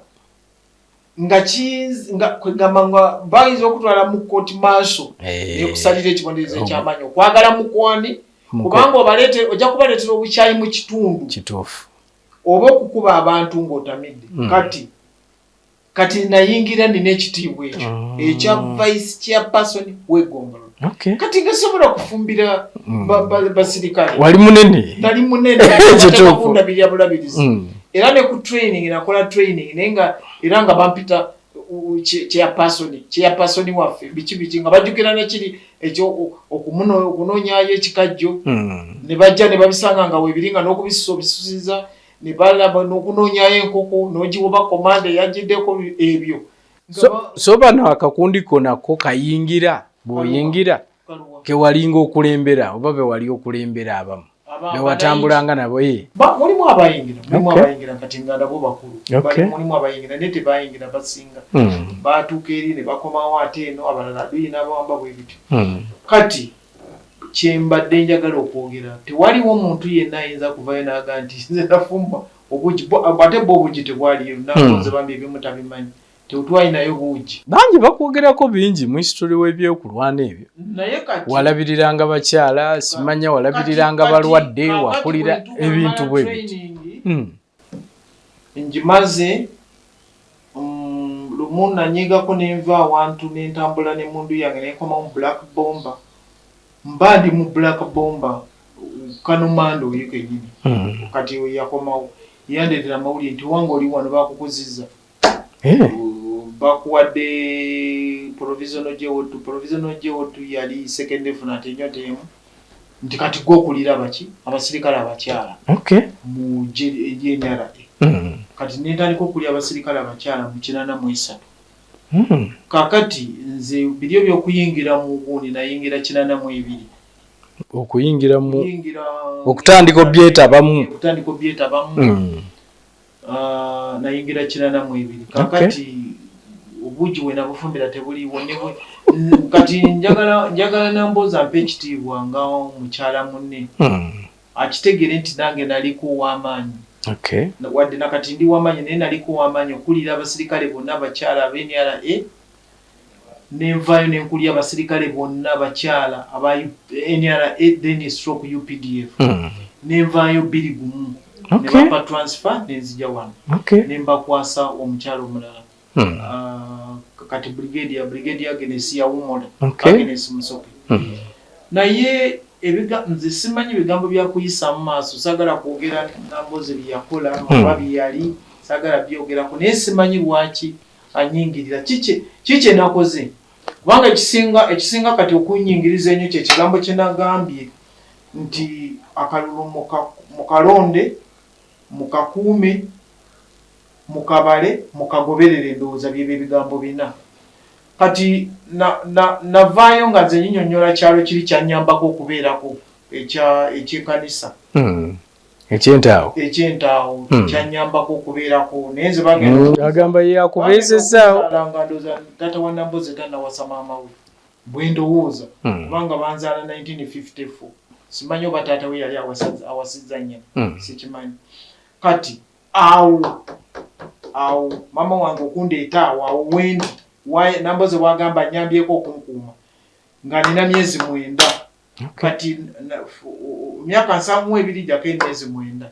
nga kwegamba nga bayinza okutwala mu kooti maaso ekusalira ekibonerezo ekyamaanyi okwagala mukwani kubanga ojja kubaleetera obukyayi mu kitundu kituufu oba okukuba abantu ng'otamidde kati nayingira nina ekitiibwa ekyo ekya vice chairperson w'Eggombolola kati ngasobola okufumbira basirikale wali munene nali munene kundabirira bulabirizi era ne ku training nakola training naye nga era nga bampita chairperson waffe biki nga bajjukira nekiri ekyo okunoonyayo ekikajjo ne bajja ne babisanga nga weebiri nga n'okubisusa obisusiza ne balaba n'okunoonyayo enkoko n'ogiwoba komanda eyagiddeko ebyo so bano akakundi konako kayingira bw'oyingira kewalinga okulembera oba bewali okulembera abamu bewatambulanga nabo mulimu abayingira kati nga nabo bakulu mulimu abayingira naye tebayingira basinga batuuka eri ne bakomawo ate eno abalala aduyi n'abawamba bwe bityo kati kyembadde njagala okwogera tewaliwo omuntu yenna ayinza kuvayo n'aga nti nze nafumba ate bo obugi tebwaliyo nakoze bambi ebimu tabimanyi tetwalinayo buugi bangi bakwogerako bingi mu history w'ebyokulwana ebyo walabiriranga bakyala simanya walabiriranga balwadde wakulira ebintu bwe biti njimaze lumu nanyigako nenva awantu nentambula nemundu yange nekoma mu black bomber mba ndi mu black bomber Kanumando oyo kenyini kati yakomawo yandetera amawulire nti wange oli wano bakukuziza bakuwadde provisional jewotu yali second efuna tenyota emu nti kati gwokulira baki abasirikale abakyala mu JNRA kati nentandika okulya abasirikale abakyala mu 83 kakati nze biryo byokuyingira mu gundi nayingira 82 okuyingira mu okutandika obyetabamu nayingira 82 kakati obuji we nabufumbira tebuliwo nebwe kati njagala namboza mpe ekitiibwa nga omukyala munne akitegere nti nange naliko w'amaanyi wadde nakati ndi w'amaanyi naye naliko w'amaanyi okulira abasirikale bonna abakyala aba NRA nenvaayo nenkulya abasirikale bonna abakyala aba NRA then stroke UPDF nenvaayo 2 gumu nebampa transfer nenzija wano nembakwasa omukyala omulala kati brigade Agnes Yawumola Agnes Musoke naye nze simanyi bigambo byakuyisa mu maaso sagala kwogera namboze byakola oba byali sagala byogerako naye simanyi lwaki anyingirira kiki nakoze kubanga ekisinga kati okunyingiriza ennyo kyekigambo kyenagambye nti akalulu mukalonde mukakuume mukabale mukagoberere endowooza byebyo ebigambo bina kati navaayo nga nze nyinyonnyola kyalo kiri kyanyambako okubeerako ekyekanisa ekyentaawo kyanyambako okubeerako naye nze agamba yakubeezezaawo tata wa Namboze tanawasa maama we bwe ndowooza kubanga banzaala 1954 simanyi oba taata we yali awasizza nnyina sikimanyi kati awo mama wange okundeeta awo wendi Namboze wagamba nyambyeko okunkuuma nga nina myezi 9 kati myaka 72 jako emyezi 9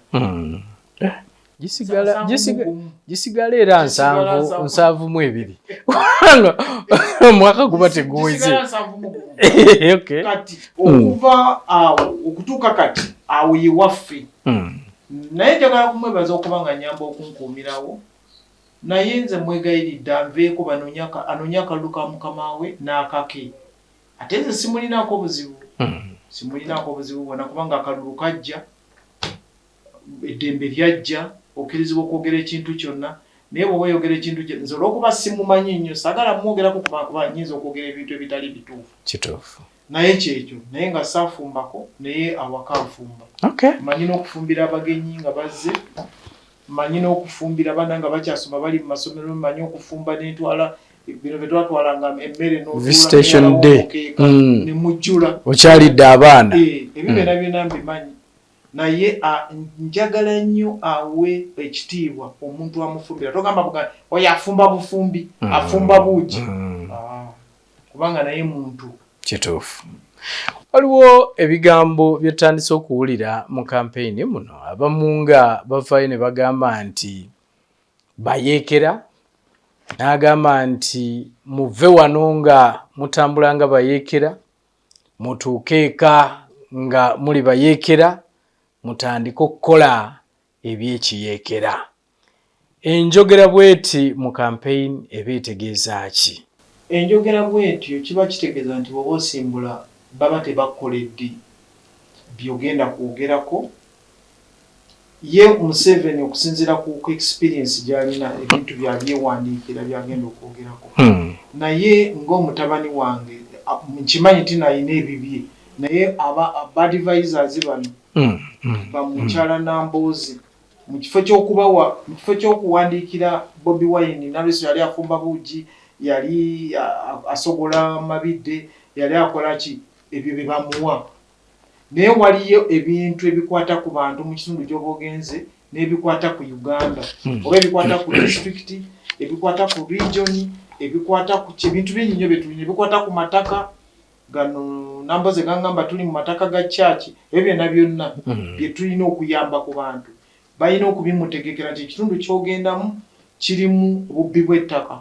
gisigala era 72 mwaka guba teguweze kati okuva awo okutuuka kati awo yewaffe naye njagala kumwebaza okuba nga nyamba okunkuumirawo naye nze mwegayiridde anveeko anoonya akalulu ka mukama we n'akake ate nze simulinaako buzibu bwona kubanga akalulu kajja eddembe lyajja okkirizibwa okwogera ekintu kyonna naye bw'oba oyogera ekintu nze olw'okuba simumanyi nnyo sagala mwogerako kuba nyinza okwogera ebintu ebitali bituufu naye kyekyo naye nga saafumbako naye awaka nfumba manyi n'okufumbira abagenyi nga bazze manyi n'okufumbira abaana nga bakyasoma bali mu masomero manyi okufumba netwala bino betwatwalanga emmere nemujjula okyalidde abaana ebyo byonna mbimanyi naye njagala nnyo awe ekitiibwa omuntu amufumbira togamba oyo afumba bufumbi afumba buugi kubanga naye muntu kituufu. Waliwo ebigambo byetandise okuwulira mu kampeyini muno abamu nga bavaayo ne bagamba nti bayeekera n'agamba nti muve wano nga mutambula nga bayeekera mutuuke eka nga muli bayeekera mutandika okukola ebyekiyeekera. Enjogera bweti mu kampeyini eba etegeeza ki? Enjogera bwetyo kiba kitegeeza nti bw'oba osimbula baba tebakoledde byogenda kwogerako ye Museveni okusinziira ku experience gy'alina ebintu byabyewandiikira byagenda okwogerako naye ng'omutabani wange nkimanyi nti nalina ebibye naye abadvisors bano bamukyala Namboze mu kifo ky'okuwandiikira Bobi Wine nalweso yali afumba buugi yali asogola mabidde yali akola ki ebyo bye bamuwa naye waliyo ebintu ebikwata ku bantu mu kitundu gy'oba ogenze n'ebikwata ku Uganda oba ebikwata ku district ebikwata ku region ebikwata ku ebintu binnyinyo betulina ebikwata ku mataka gano Namboze gangamba tuli mu mataka ga church ebyo byonna bye tulina okuyamba ku bantu balina okubimutegekera nti ekitundu ky'ogendamu kirimu obubbi bw'ettaka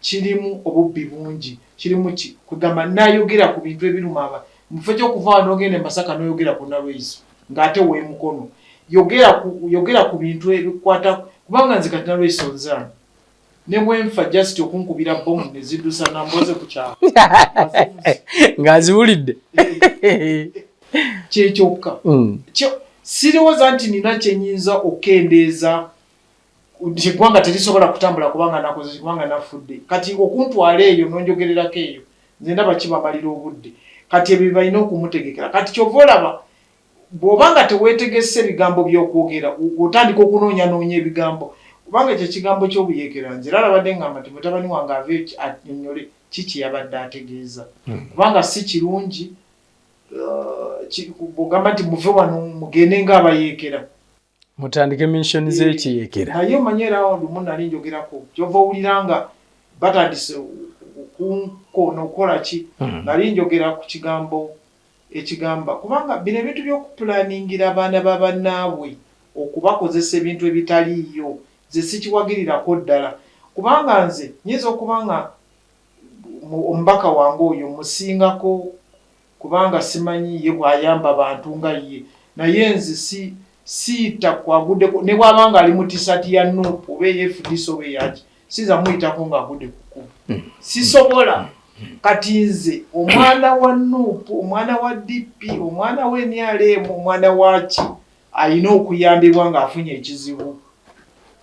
kirimu obubbi bungi, kirimu kugamba nayogera ku bintu ebiruma aba mufo ky'okuva wano ogende Masaka n'oyogera ku Nalweyiso ng'ate w'emukono yogera ku bintu ebikwata kubanga nze kati Nalweyiso nzaana ne bwenfa just okunkubira bomu ne ziddusa namboze ku kyalo ng'aziwulidde kyekyokka sirowooza nti nina kyenyinza okendeeza eggwanga terisobola kutambula kubanga nafudde kati okuntwala eyo nonjogererako eyo nze ndaba kibamalira obudde kati ebyo balina okumutegekera kati kyova olaba bw'obanga teweetegese ebigambo by'okwogera otandika okunoonyanoonya ebigambo kubanga ekyo kigambo ky'obuyeekera nze era alabadde ngamba nti mutabani wange ave annyonnyole kiki yabadde ategeeza kubanga si kirungi bw'ogamba nti muve wano mugende ng'abayeekera mutandike mention z'ekiyeekera naye omanye era awo lumu nali njogerako kyova owulira nga batandise okunkona okukola ki nali njogera ku kigambo ekigamba kubanga bino ebintu by'okupulaningira abaana b'abannaabwe okubakozesa ebintu ebitaliiyo ze sikiwagirirako ddala kubanga nze nyinza okuba nga omubaka wange oyo musingako kubanga simanyi ye bw'ayamba bantu nga ye naye nze siita kwaguddeko ne bw'abanga ali mu tisati ya Nuupu oba eyefudiso oba eyaki siza muyitako ng'agudde ku kkubo sisobola kati nze omwana wa Nuupu omwana wa DP omwana wa NRM omwana waki alina okuyambibwa ng'afunye ekizibu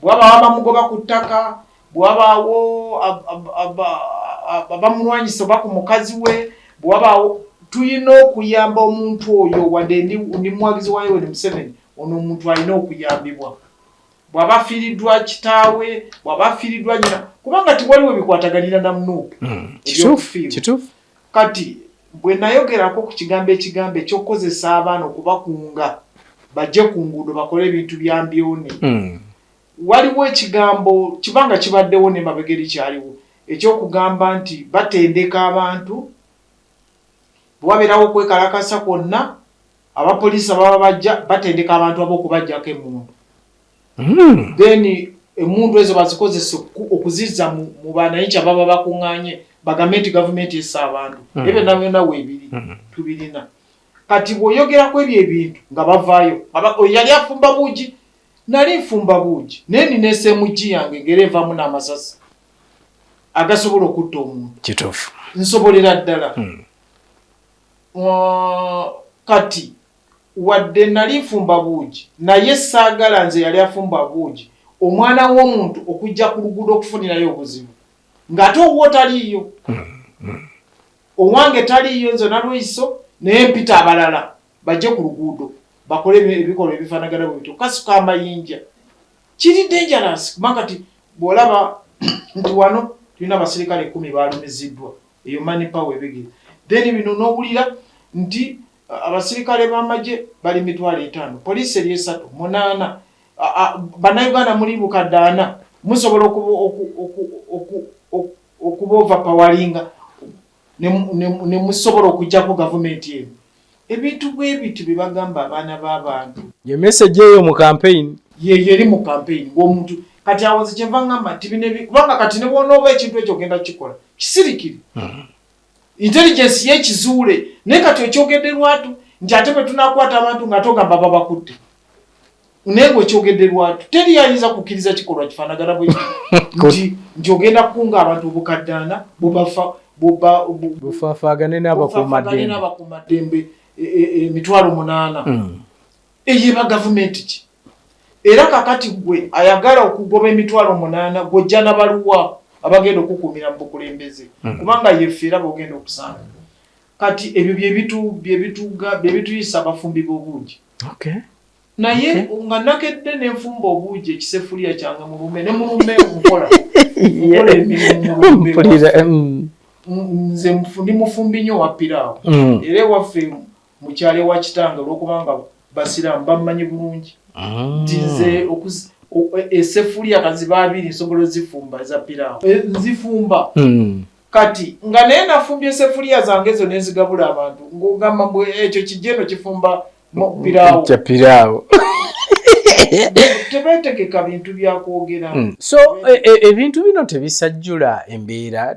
bw'abaawo abamugoba ku ttaka bw'abaawo abamulwanyisa oba ku mukazi we bw'abaawo tulina okuyamba omuntu oyo wadde ndi muwagizi wa Yoweri Museveni ono omuntu alina okuyambibwa bw'aba afiiriddwa kitaawe bw'aba afiiriddwa nnyina kubanga tiwaliwo bikwataganira na Nuupu kituufu kati bwe nayogerako ku kigambo ekyokukozesa abaana okubakunga bajje ku nguudo bakole ebintu bya mbyone waliwo ekigambo kibanga kibaddewo ne mabegeri kyaliwo ekyokugamba nti batendeka abantu bwabeerawo okwekalakasa kwonna abapoliisi baba bajja batendeka abantu ab'okubajjako emmundu then emmundu ezo bazikozesa okuzizza mu bananchi ababa bakuŋŋaanye bagambe nti gavumenti essa abantu ebyo byonna weebiri tubirina kati bw'oyogerako ebyo ebintu nga bavaayo yali afumba buugi nali nfumba buugi naye nina esemugi yange ngera evaamu n'amasasi agasobola okutta omuntu kituufu nsobolera ddala kati wadde nali nfumba buugi naye saagala nze yali afumba buugi omwana w'omuntu okujja ku luguudo okufunirayo obuzibu ng'ate owuwo taliiyo owange taliiyo nze Nalweyiso naye mpita abalala bajje ku luguudo bakole ebikolwa ebifaanagana bwe bityo kasuka amayinja kiri dangerous kubanga kati bw'olaba nti wano tulina abaserikale 10 baalumiziddwa eyo money power ebigere then bino n'owulira nti abaserikale b'amagye bali 5,000 poliisi eri 3 8 bannayuganda muli bukadde 4 musobola okuba overpowaringa ne musobola okujjako gavumenti eno ebintu bwebiti bye bagamba abaana b'abantu ye message eyo mu campaign yeri mu campaign ng'omuntu kati awoze kyenva ngamba nti kubanga kati ne bw'onooba ekintu ekyo ogenda kikola kisirikiri intelligence y'ekizuule naye kati ekyogedde lwatu nti ate bwe tunaakwata abantu nga togamba babakutte naye ng'ekyogedde lwatu teri ayinza kukkiriza kikolwa kifaanagana bwe nti ogenda kukunga abantu obukaddaana bufaafagane n'abakuumaddembe 8,000 eyeba gavumenti ki era kakati gwe ayagala okugoba 8,000 gwojja n'abaluwa abagenda okukuumira mu bukulembeze kubanga yeffe era bwogenda okusanga kati ebyo byebituyisa abafumbi b'obuugi naye nga nakedde nenfumba obuugi ekisefuliya kyange mu lume ne mu lume nkola emirimu nze ndi mufumbi nnyo wa piraawo era ewaffe mu kyalo ewa kitange olw'okubanga basiraamu bammanyi bulungi nti nze esefuliya kaziba 2 nsobola ozifumba eza piraawo nzifumba kati nga naye nafumbye esefuliya zange ezo nenzigabula abantu ng'ogamba ekyo kijeno kifumba piraawo tebeetegeka bintu byakwogera. So ebintu bino tebisajjula embeera,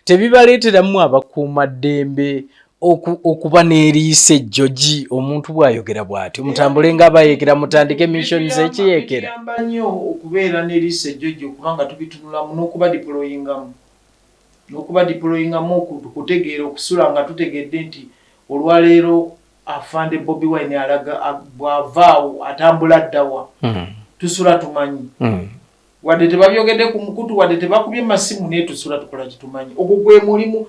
tebibaleeteramu abakuumaddembe okuba n'eriisa ejjogi. Omuntu bw'ayogera bw'ati mutambule nga abayeekera, mutandike mission z'ekiyeekera. Bituyamba nnyo okubeera n'eriisa ejjogi okubanga tubitunulamu n'okuba deployingamu okutegeera okusula nga tutegedde nti olwaleero afande Bobi Wine alaga bw'avaawo atambula ddawa. Tusula tumanyi. Wadde tebabyogedde ku mukutu, wadde tebakubye masimu, naye tusula tukola kitumanyi. Ogwo gwe mulimu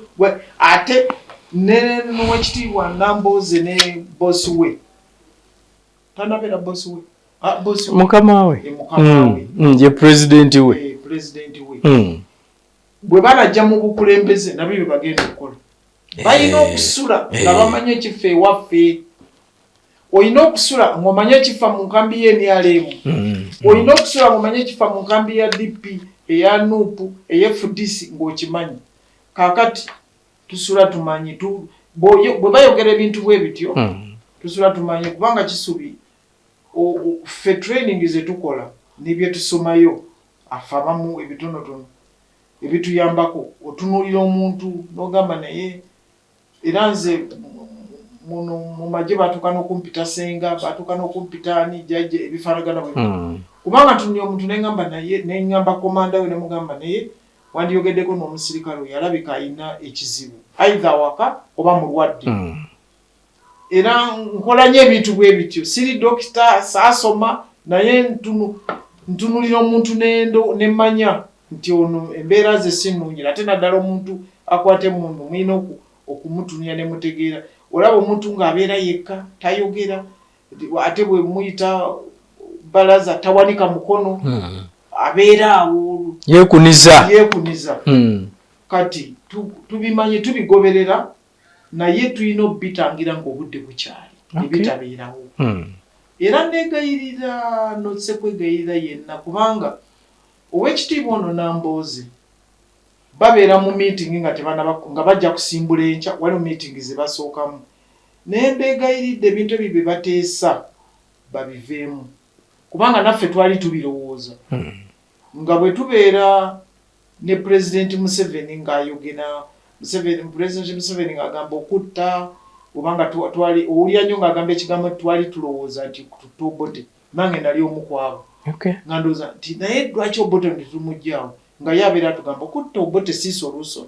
ate n'owekitiibwa Nambooze ne bosi we. Tanabeera bosi we. Mukama we. Ye pulezidenti we. Bwe banajja mu bukulembeze nabyo bye bagenda okukola. Balina okusula nga bamanye ekifo ewaffe. Olina okusula ng'omanye ekifa mu nkambi y'NRM. Olina okusula ng'omanye ekifa mu nkambi ya DP, eya NUP, eya FDC ng'okimanyi. Kaakati tusula tumanyi. Bwe bayogera ebintu bwe bityo, tusula tumanyi kubanga kisubi ffe training ze tukola n'ebye tusomayo afe abamu ebitonotono ebituyambako otunuulira omuntu n'ogamba naye era nze muno mu magye batuuka n'okumpita senga, batuuka n'okumpita ani jjajja ebifaanagana bwe kubanga tunulira omuntu neŋŋamba naye neŋŋamba komanda we ne mugamba naye wandiyogeddeko n'omusirikale oyo alabika alina ekizibu either waka oba mulwadde. Era nkola nnyo ebintu bwe bityo, siri dokita saasoma naye ntunulira omuntu nemmanya nti ono embeera ze sinuunyira. Ate naddala omuntu akwate mundu mwina okumutunira ne mutegeera. Olaba omuntu ng'abeera yekka tayogera, ate bwe muyita balaza tawanika mukono, abeera awo yeekuniza. Kati tubimanyi tubigoberera, naye tulina obitangira ng'obudde bukyali ebitabeerawo. Era negayirira notse kwegayirira yenna kubanga owekitiibwa ono Nambooze babeera mu meeting nga bajja kusimbula enkya, waliwo meeting ze basookamu. Naye mbeegayiridde ebintu ebyo bye bateesa babiveemu kubanga naffe twali tubirowooza. Nga bwe tubeera ne Pulezidenti Museveni ng'ayogera, Pulezidenti Museveni ng'agamba okutta, obanga owulira nnyo ng'agamba ekigambo twali tulowooza nti kututta Obote, nange nali omu ku abo. Nga ndowooza nti naye lwaki Obote ntitumuggyaawo nga ye abeera atugamba okutta Obote si solution.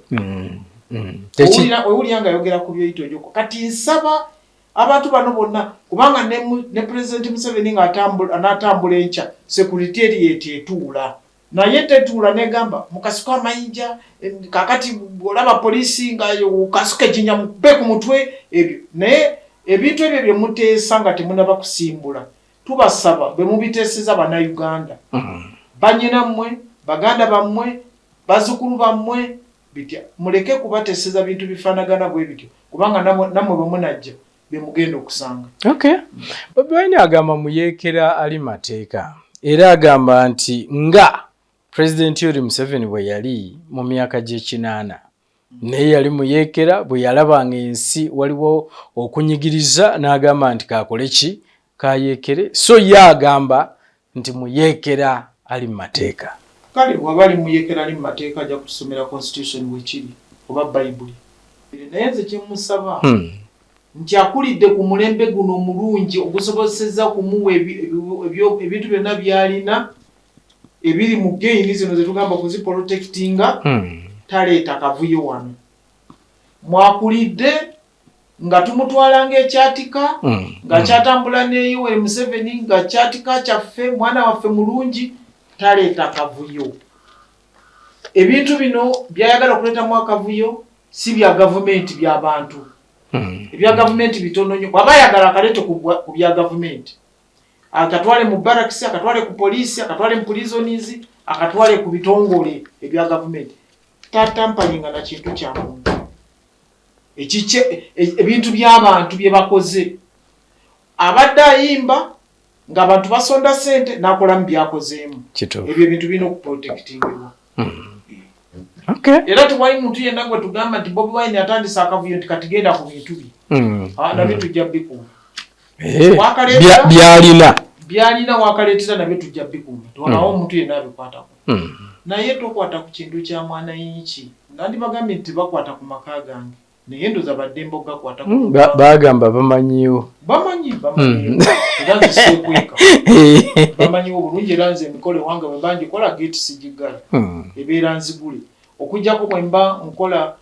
Owulira ng'ayogera ku byoyito gyokko. Kati nsaba abantu bano bonna kubanga ne Pulezidenti Museveni ng'anaatambula enkya security eri etuula. Naye tetuula negamba mukasuka amayinja kakati bw'olaba poliisi nga kasuka ejjinya mukube ku mutwe ebyo. Naye ebintu ebyo bye muteesa nga temunaba kusimbula, tubasaba bwe mubiteeseza Bannayuganda, bannyinammwe, baganda bammwe, bazzukulu bammwe, bitya muleke kubateeseza bintu bifaanagana bwe bityo kubanga nammwe bwe munajja bye mugenda okusanga. Bobi Wine agamba muyeekera ali mateeka era agamba nti nga Pulezidenti Yoweri Museveni bwe yali mu myaka gy'ekinaana naye yali muyeekera, bwe yalabanga ensi waliwo okunyigiriza n'agamba nti kakole ki kayeekere. So ye agamba nti muyeekera ali mu mateeka. Kale bw'aba ali muyeekera ali mu mateeka ajja kusomera constitution weekiri oba Bayibuli. Naye nze kye musaba nti akulidde ku mulembe guno omulungi ogusobozesezza kumuwa ebintu byonna by'alina ebiri mu gaini zino ze tugamba kuziprotectinga, taleeta kavuyo wano. Mwakulidde nga tumutwala ng'ekyatika, nga kyatambula ne Yoweri Museveni nga kyatika kyaffe, mwana waffe mulungi, taleeta kavuyo. Ebintu bino byayagala okuleetamu akavuyo si bya gavumenti, by'abantu. Ebya gavumenti bitono nnyo. Bw'aba ayagala akaleete ku bya gavumenti, akatwale mu barracks, akatwale ku poliisi, akatwale mu prisons, akatwale ku bitongole ebya gavumenti. Tatampanyinga na kintu kya muntu. Ebintu by'abantu bye bakoze. Abadde ayimba ng'abantu basonda ssente n'akola mu byakozeemu. Ebyo ebintu birina okuprotectingibwa. Era tewali muntu yenna gwe tugamba nti Bobi Wine atandise akavuyo nti kati genda ku bintu bye. Nabyo tujja bikuuma. byalina wakaleetera nabyo tujja bikuuma tewalawo omuntu yenna abikwatako naye tokwata ku kintu kya mwana yinki nandibagambye nti tebakwata ku maka gange naye ndoza badde mbogakwata bagamba bamanyiwo era nziseekweka bamanyiwo bulungi era nze emikolo ewange bwe mba ngikola geti sigigala ebeera nzigule okujjako bwe mba nkola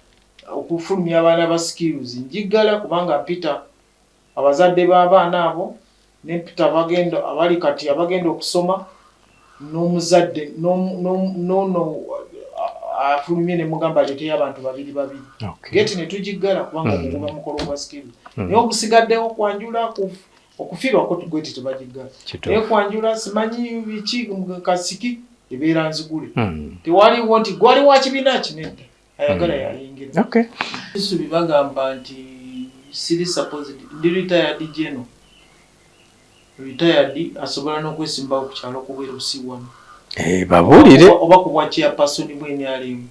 okufulumya abaana ba skills njigala kubanga mpita abazadde b'abaana abo nempita bagenda abali kati abagenda okusoma n'omuzadde nono afulumye ne mugamba leteyo abantu babiri geti ne tugigala kubanga okuguba mukolo gwa skills naye okusigaddewo kwanjula okufiirwako geti tebagigala naye kwanjula simanyi biki kasiki ebeera nzigule tewaliwo nti gwali wa kibiina kinedda ayagala yayingira isubi bagamba nti siri supposed ndi retired general retired asobola n'okwesimbawo ku kyalo kubwera obusiwamu babuulire oba ku bwa chairperson bw'enyalimu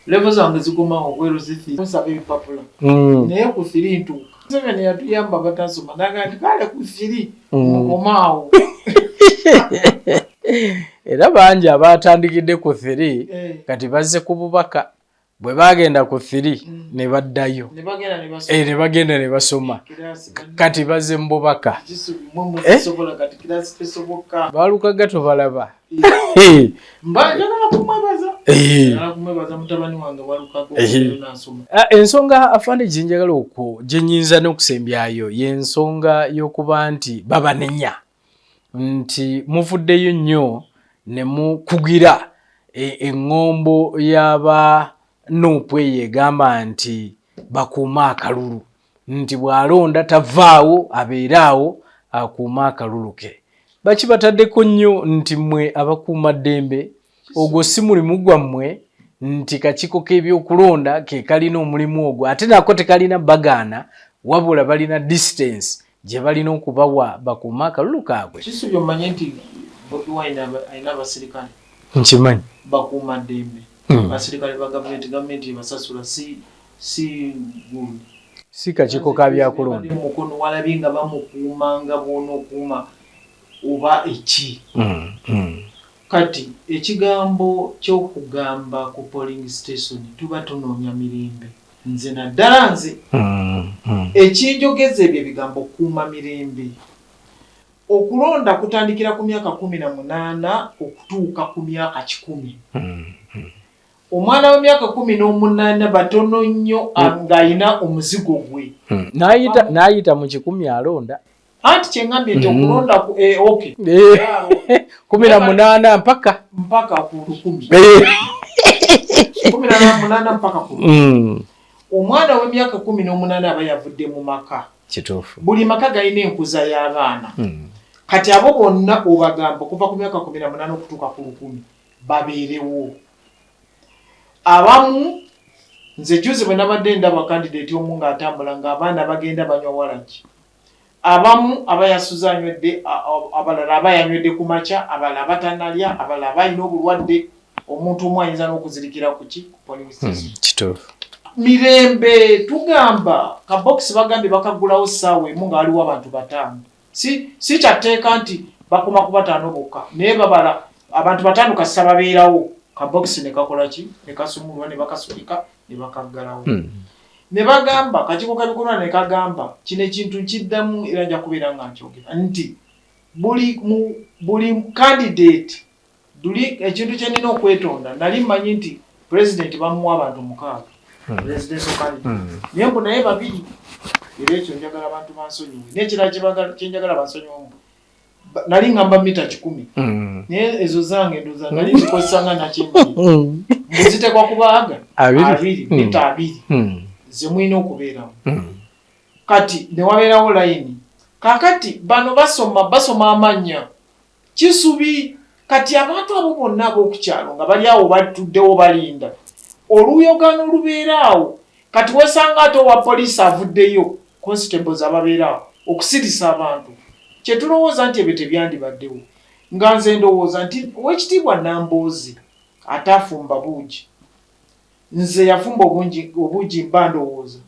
levo zange zigumawo obweru zisaba ebipapula naye ku firi ntuuka Museveni yatuyamba batasoma naga nti kale ku firi mukomaawo era bangi abatandikidde ku 3 kati bazze ku bubaka bwe bagenda ku 3 ne baddayo ne bagenda ne basoma kati bazze mu bubaka balukaga tobalaba ensonga afande gyenjagala gyenyinza n'okusembyayo y'ensonga y'okuba nti babanenya nti muvuddeyo nnyo ne mukugira eŋŋombo y'aba Nuupu eyo egamba nti bakuuma akalulu nti bw'alonda tavaawo abeeraawo akuuma akalulu ke bakibataddeko nnyo nti mmwe abakuuma ddembe ogwo si mulimu gwammwe nti kakiiko k'ebyokulonda ke kalina omulimu ogwo ate nako tekalina bagaana wabula balina distance gye balina okubawa bakuuma akalulu kaabwe. Kisuubye omanye nti Bobi Wine alina abasirikale nkimanyi bakuuma ddembe abasirikale ba gavumenti ebasasula si good si kakiiko ka byakulonda mukono walabye nga bamukuumanga bwona okuuma oba eki kati ekigambo ky'okugamba ku polling station tuba tunoonya mirembe nze naddala nze ekinjogeza ebyo ebigambo kuuma mirembe okulonda kutandikira ku myaka 18 okutuuka ku myaka 100 omwana w'emyaka 18 batono nnyo ng'alina omuzigo gwe n'ayita mu 10 alonda anti kyengambye nti okulonda okay 18 mpaka ku 10 18 mpaka ku 10 omwana w'emyaka 18 aba yavudde mu maka kituufu buli maka galina enkuza y'abaana kati abo bonna obagamba okuva ku myaka 18 okutuuka ku 10 babeerewo abamu nze juzi bwe nabadde ndaba kandidate omu ng'atambula ng'abaana bagenda banywa walagi abamu abayasuza anywedde abalala abayanywedde ku makya abalala abatanalya abalala balina obulwadde omuntu omu ayinza n'okuzirikira ku ki ku polling station mirembe tugamba kabokisi bagambye bakagulawo ssaawa emu nga waliwo abantu 5 si kyatteeka nti bakoma ku 5 bokka naye babala abantu 5 kasita babeerawo kabokisi ne kakola ki ne kasumulwa ne bakasumika ne bakaggalawo ne bagamba kakiiko kabikolwa ne kagamba kino ekintu nkiddamu era nja kubeera nga nkyogera nti buli candidate duli ekintu kye nina okwetonda nali mmanyi nti president bamuwa abantu 6 presidential candidate naye mbu naye 2 era ekyo njagala abantu bansonyiwe n'ekirala kyenjagala bansonyiwemu nali ngamba mita 10 naye ezo zange ndoza nali zikozesanga nakyembi mbuzitekwa kubaaga 2 mita 2 ze mwina okubeeramu kati ne wabeerawo layini kakati bano basoma amannya kisubi kati abantu abo bonna ab'okukyalo nga bali awo batuddewo balinda oluyogano lubeeraawo kati wesanga ate owa poliisi avuddeyo constables ababeeraawo okusirisa abantu kyetulowooza nti ebyo tebyandibaddewo nga nze ndowooza nti owekitiibwa Namboozi atafumba buugi nze yafumba obuugi mba ndowooza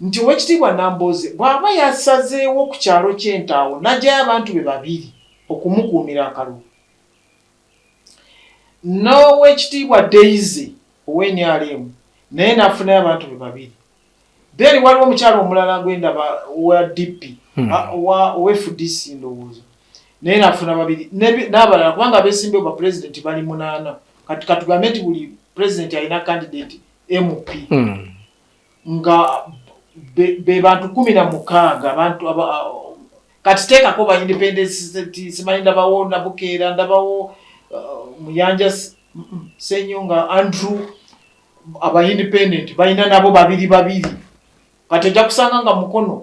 nti Oweekitiibwa Nambooze bw'aba yasazeewo ku kyalo ky'Entaawo n'ajjayo abantu be babiri okumukuumira akalulu. N'Oweekitiibwa Daisy ow'NRM naye n'afunayo abantu be babiri. Then waliwo omukyalo omulala gwendaba wa DP wa FDC ndowooza naye n'afuna babiri n'abalala kubanga abeesimbayo ba pulezidenti bali 8 kati katugambe nti buli pulezidenti alina candidate MP nga be bantu 16 abantu kati teekako ba independence simanyi ndabawo Nabukeera ndabawo Muyanja Senyonga Andrew aba independent balina nabo babiri kati ojja kusanga nga mukono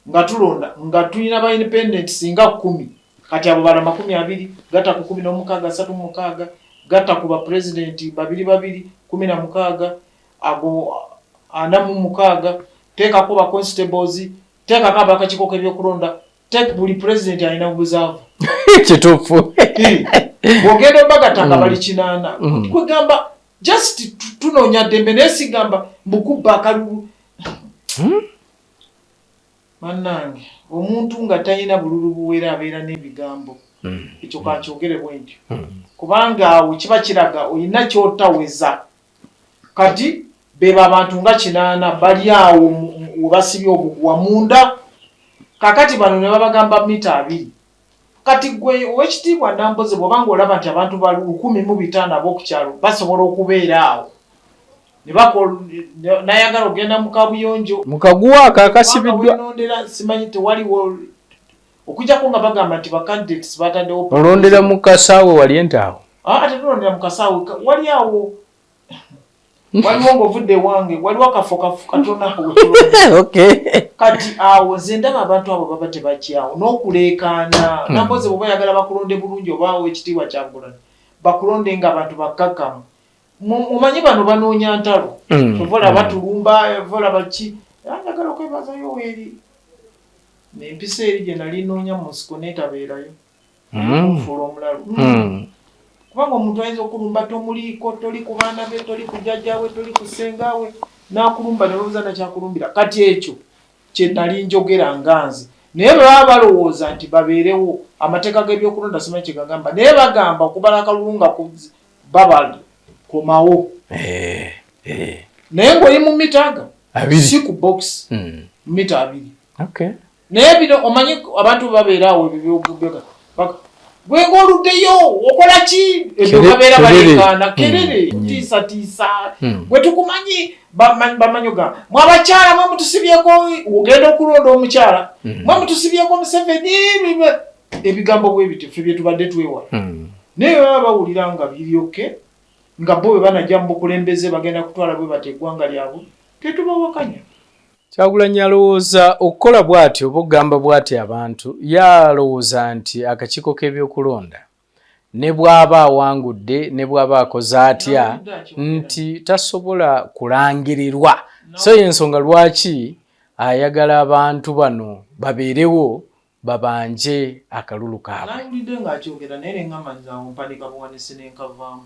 nga tulonda nga tulina ba independent singa 10 kati abo bala 20 gata ku 16 36 gata ku ba president babiri 16 abo anamu 6 teeka ko ba constables teeka kaba akakiko k'ebyokulonda teeka buli president alina obuzaavu kituufu bwogenda bagatanga bali 8 kwegamba just tunoonya ddembe nesigamba mbukubba akalulu Mannange omuntu nga talina bululu buwera abeera n'ebigambo ekyo kakyogere bwentyo kubanga awo kiba kiraga olina kyotaweza kati beba abantu nga 8 bali awo webasibye obuguwa munda kakati bano ne babagamba mita 2 kati gwe Oweekitiibwa Nambooze bw'obanga olaba nti abantu bali 1,500 ab'okukyalo basobola okubeera awo nayagala ogenda mu kabuyonjo mukaguwa akakasibiddwa nondera simanyi tewaliwo okujjako nga bagamba nti bacandidates bataddewo olondera mu Kasaawe wali Entaawo ate tulondera mu Kasaawe wali awo waliwo ng'ovudde wange waliwo akafo katono kati awo nze ndaba abantu abo baba tebakyawo n'okuleekaana Nambooze bw'oba yagala bakulonde bulungi oba Oweekitiibwa Kyagulanyi bakulonde ng'abantu bakkakkamu mumanyi bano banoonya ntalo vola batulumba vola baki ayagala okwebazayo weeri n'empisa eri gye nali noonya mu nsiko neetabeerayo nfuula omulalu kubanga omuntu ayinza okulumba tomuliiko toli ku baana be toli ku jjajjaawe toli ku ssengaawe n'akulumba ne lowooza nakyakulumbira kati ekyo kye nali njogera nga nze naye bwe baba balowooza nti babeerewo amateeka g'ebyokulonda simanyi kye gagamba naye bagamba okubala akalulu nga babali komawo naye ng'oli mu mita si ku box mita 2 naye bino omanyi abantu babeeraawo ebyo gwe ng'oluddeyo okola ki ebyo babeera baleekaana kerere tiisatiisa gwe tukumanyi bamanyoga mwabakyala mwe mutusibyeko ogenda okulonda omukyala mwe mutusibyeko Museveni ebigambo bwe bityo ffe bye tubadde twewala naye baba bawulira nga biryoke nga bo bwe banajja mu bukulembeze bagenda kutwala bwe bata eggwanga lyabwe tetubawakanya. Kyagulanyi alowooza okukola bw'atyo oba okugamba bw'atyo abantu yalowooza nti akakiiko k'ebyokulonda ne bw'aba awangudde ne bw'aba akoze atya nti tasobola kulangirirwa so y'ensonga lwaki ayagala abantu bano babeerewo babanje akalulu kaabwe. Nayulidde ng'akyogera naye ne ngamba nzaawo mpanika buwanisi ne nkavaamu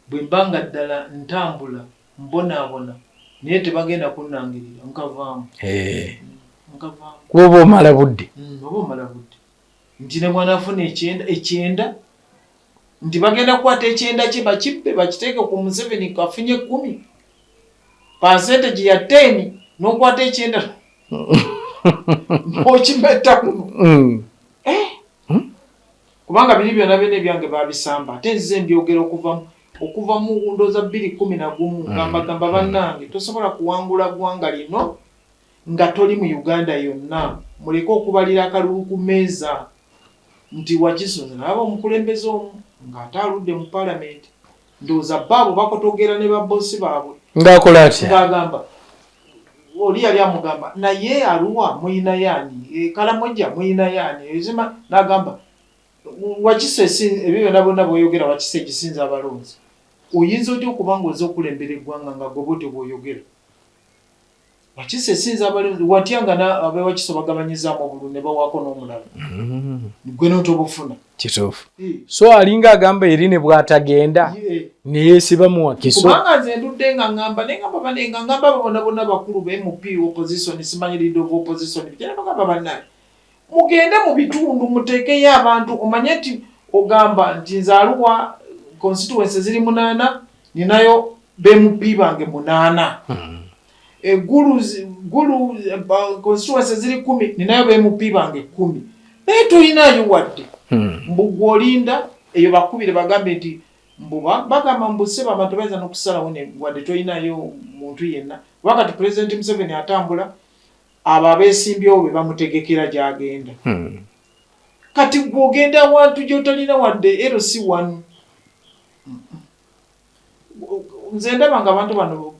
bwe mbanga ddala ntambula mbonaabona naye tebagenda kunnangirira nkavaamu kuba oba omala budde nti ne mwana afuna ekyenda nti bagenda kukwata ekyenda kye bakibbe bakiteeke ku Museveni kafunye 10 percentage ya 10 n'okwata ekyenda okimetta kuno kubanga biri byonna byonna ebyange babisamba ate nzize mbyogera okuva mu ndooza 2011 ngambagamba bannange tosobola kuwangula ggwanga lino nga toli mu Uganda yonna muleke okubalira akalulu ku mmeeza nti Wakisozi naba omukulembeze omu ng'ate aludde mu paalamenti ndowooza baabo bakotogera ne babbosi baabwe ng'akola atya ng'agamba oli yali amugamba naye Arua muyina yaani Kalamojja muyina yaani ezima n'agamba Wakiso ebyo byonna bonna bw'oyogera Wakiso ekisinza abalonzi oyinza otya okuba ng'oze okulembera eggwanga nga gobote bw'oyogera Wakiso esinza abalonzi watya nga abe Wakiso bagabanyizaamu obululu ne bawaako n'omulala gwe n'otobufuna kituufu so alinga agamba eri ne bw'atagenda ne yeesiba mu Wakiso kubanga nze ndudde mbadde nga ngamba nengamba banenga ngamba bonna bakulu BMP opposition simanyi leader of opposition bijana bagamba bannaye mugende mu bitundu mutekeyo abantu omanye nti ogamba nti nzaalubwa constituency ziri 8 ninayo BMP bange 8 gulu constituency ziri 10 ninayo BMP bange 10 naye toyinayo wadde mbugwolinda eyo bakubire bagambe nti mbuba bagamba mbuseba abantu bayinza n'okusalawo ne wadde toyinayo muntu yenna wakati President Museveni atambula abo abeesimbyewo be bamutegekera gy'agenda kati gw'ogenda awantu gy'otalina wadde LC1 nze ndaba nga abantu bano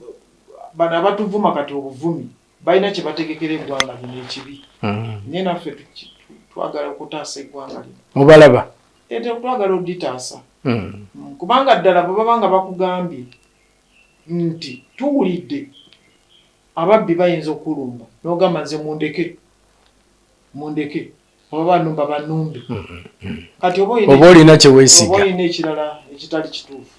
abatuvuma kati obuvumi balina kye bategekera eggwanga lino ekibi naye naffe twagala okutaasa eggwanga lino mubalaba twagala oditaasa kubanga ddala bwe baba nga bakugambye nti tuwulidde ababbi bayinza okulumba n'ogamba nze mundeke oba banumba banumbe kati oba olina kyeweesiga oba olina ekirala ekitali kituufu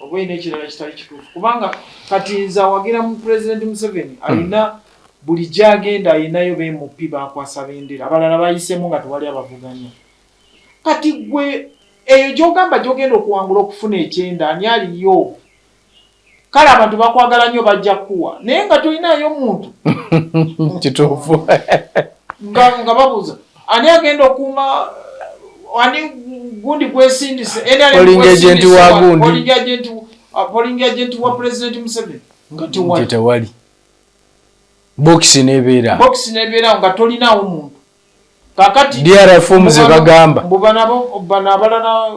oba olina ekirala kitali kituufu kubanga kati nze awagira mu President Museveni alina buli gy'agenda alinayo BMP bakwasa bendera abalala bayisemu nga tewali abavuganya kati gwe eyo gy'ogamba gy'ogenda okuwangula okufuna ekyenda ani aliyo kale abantu bakwagala nnyo bajja kuwa naye nga tolinayo muntu kituufu nga babuuza ani agenda okuuma ani gundi gwesindise polling agent wa President Museveni nga tewali bokisi n'ebeera nga tolinaawo muntu kakati DRFM ze bagamba bana abalala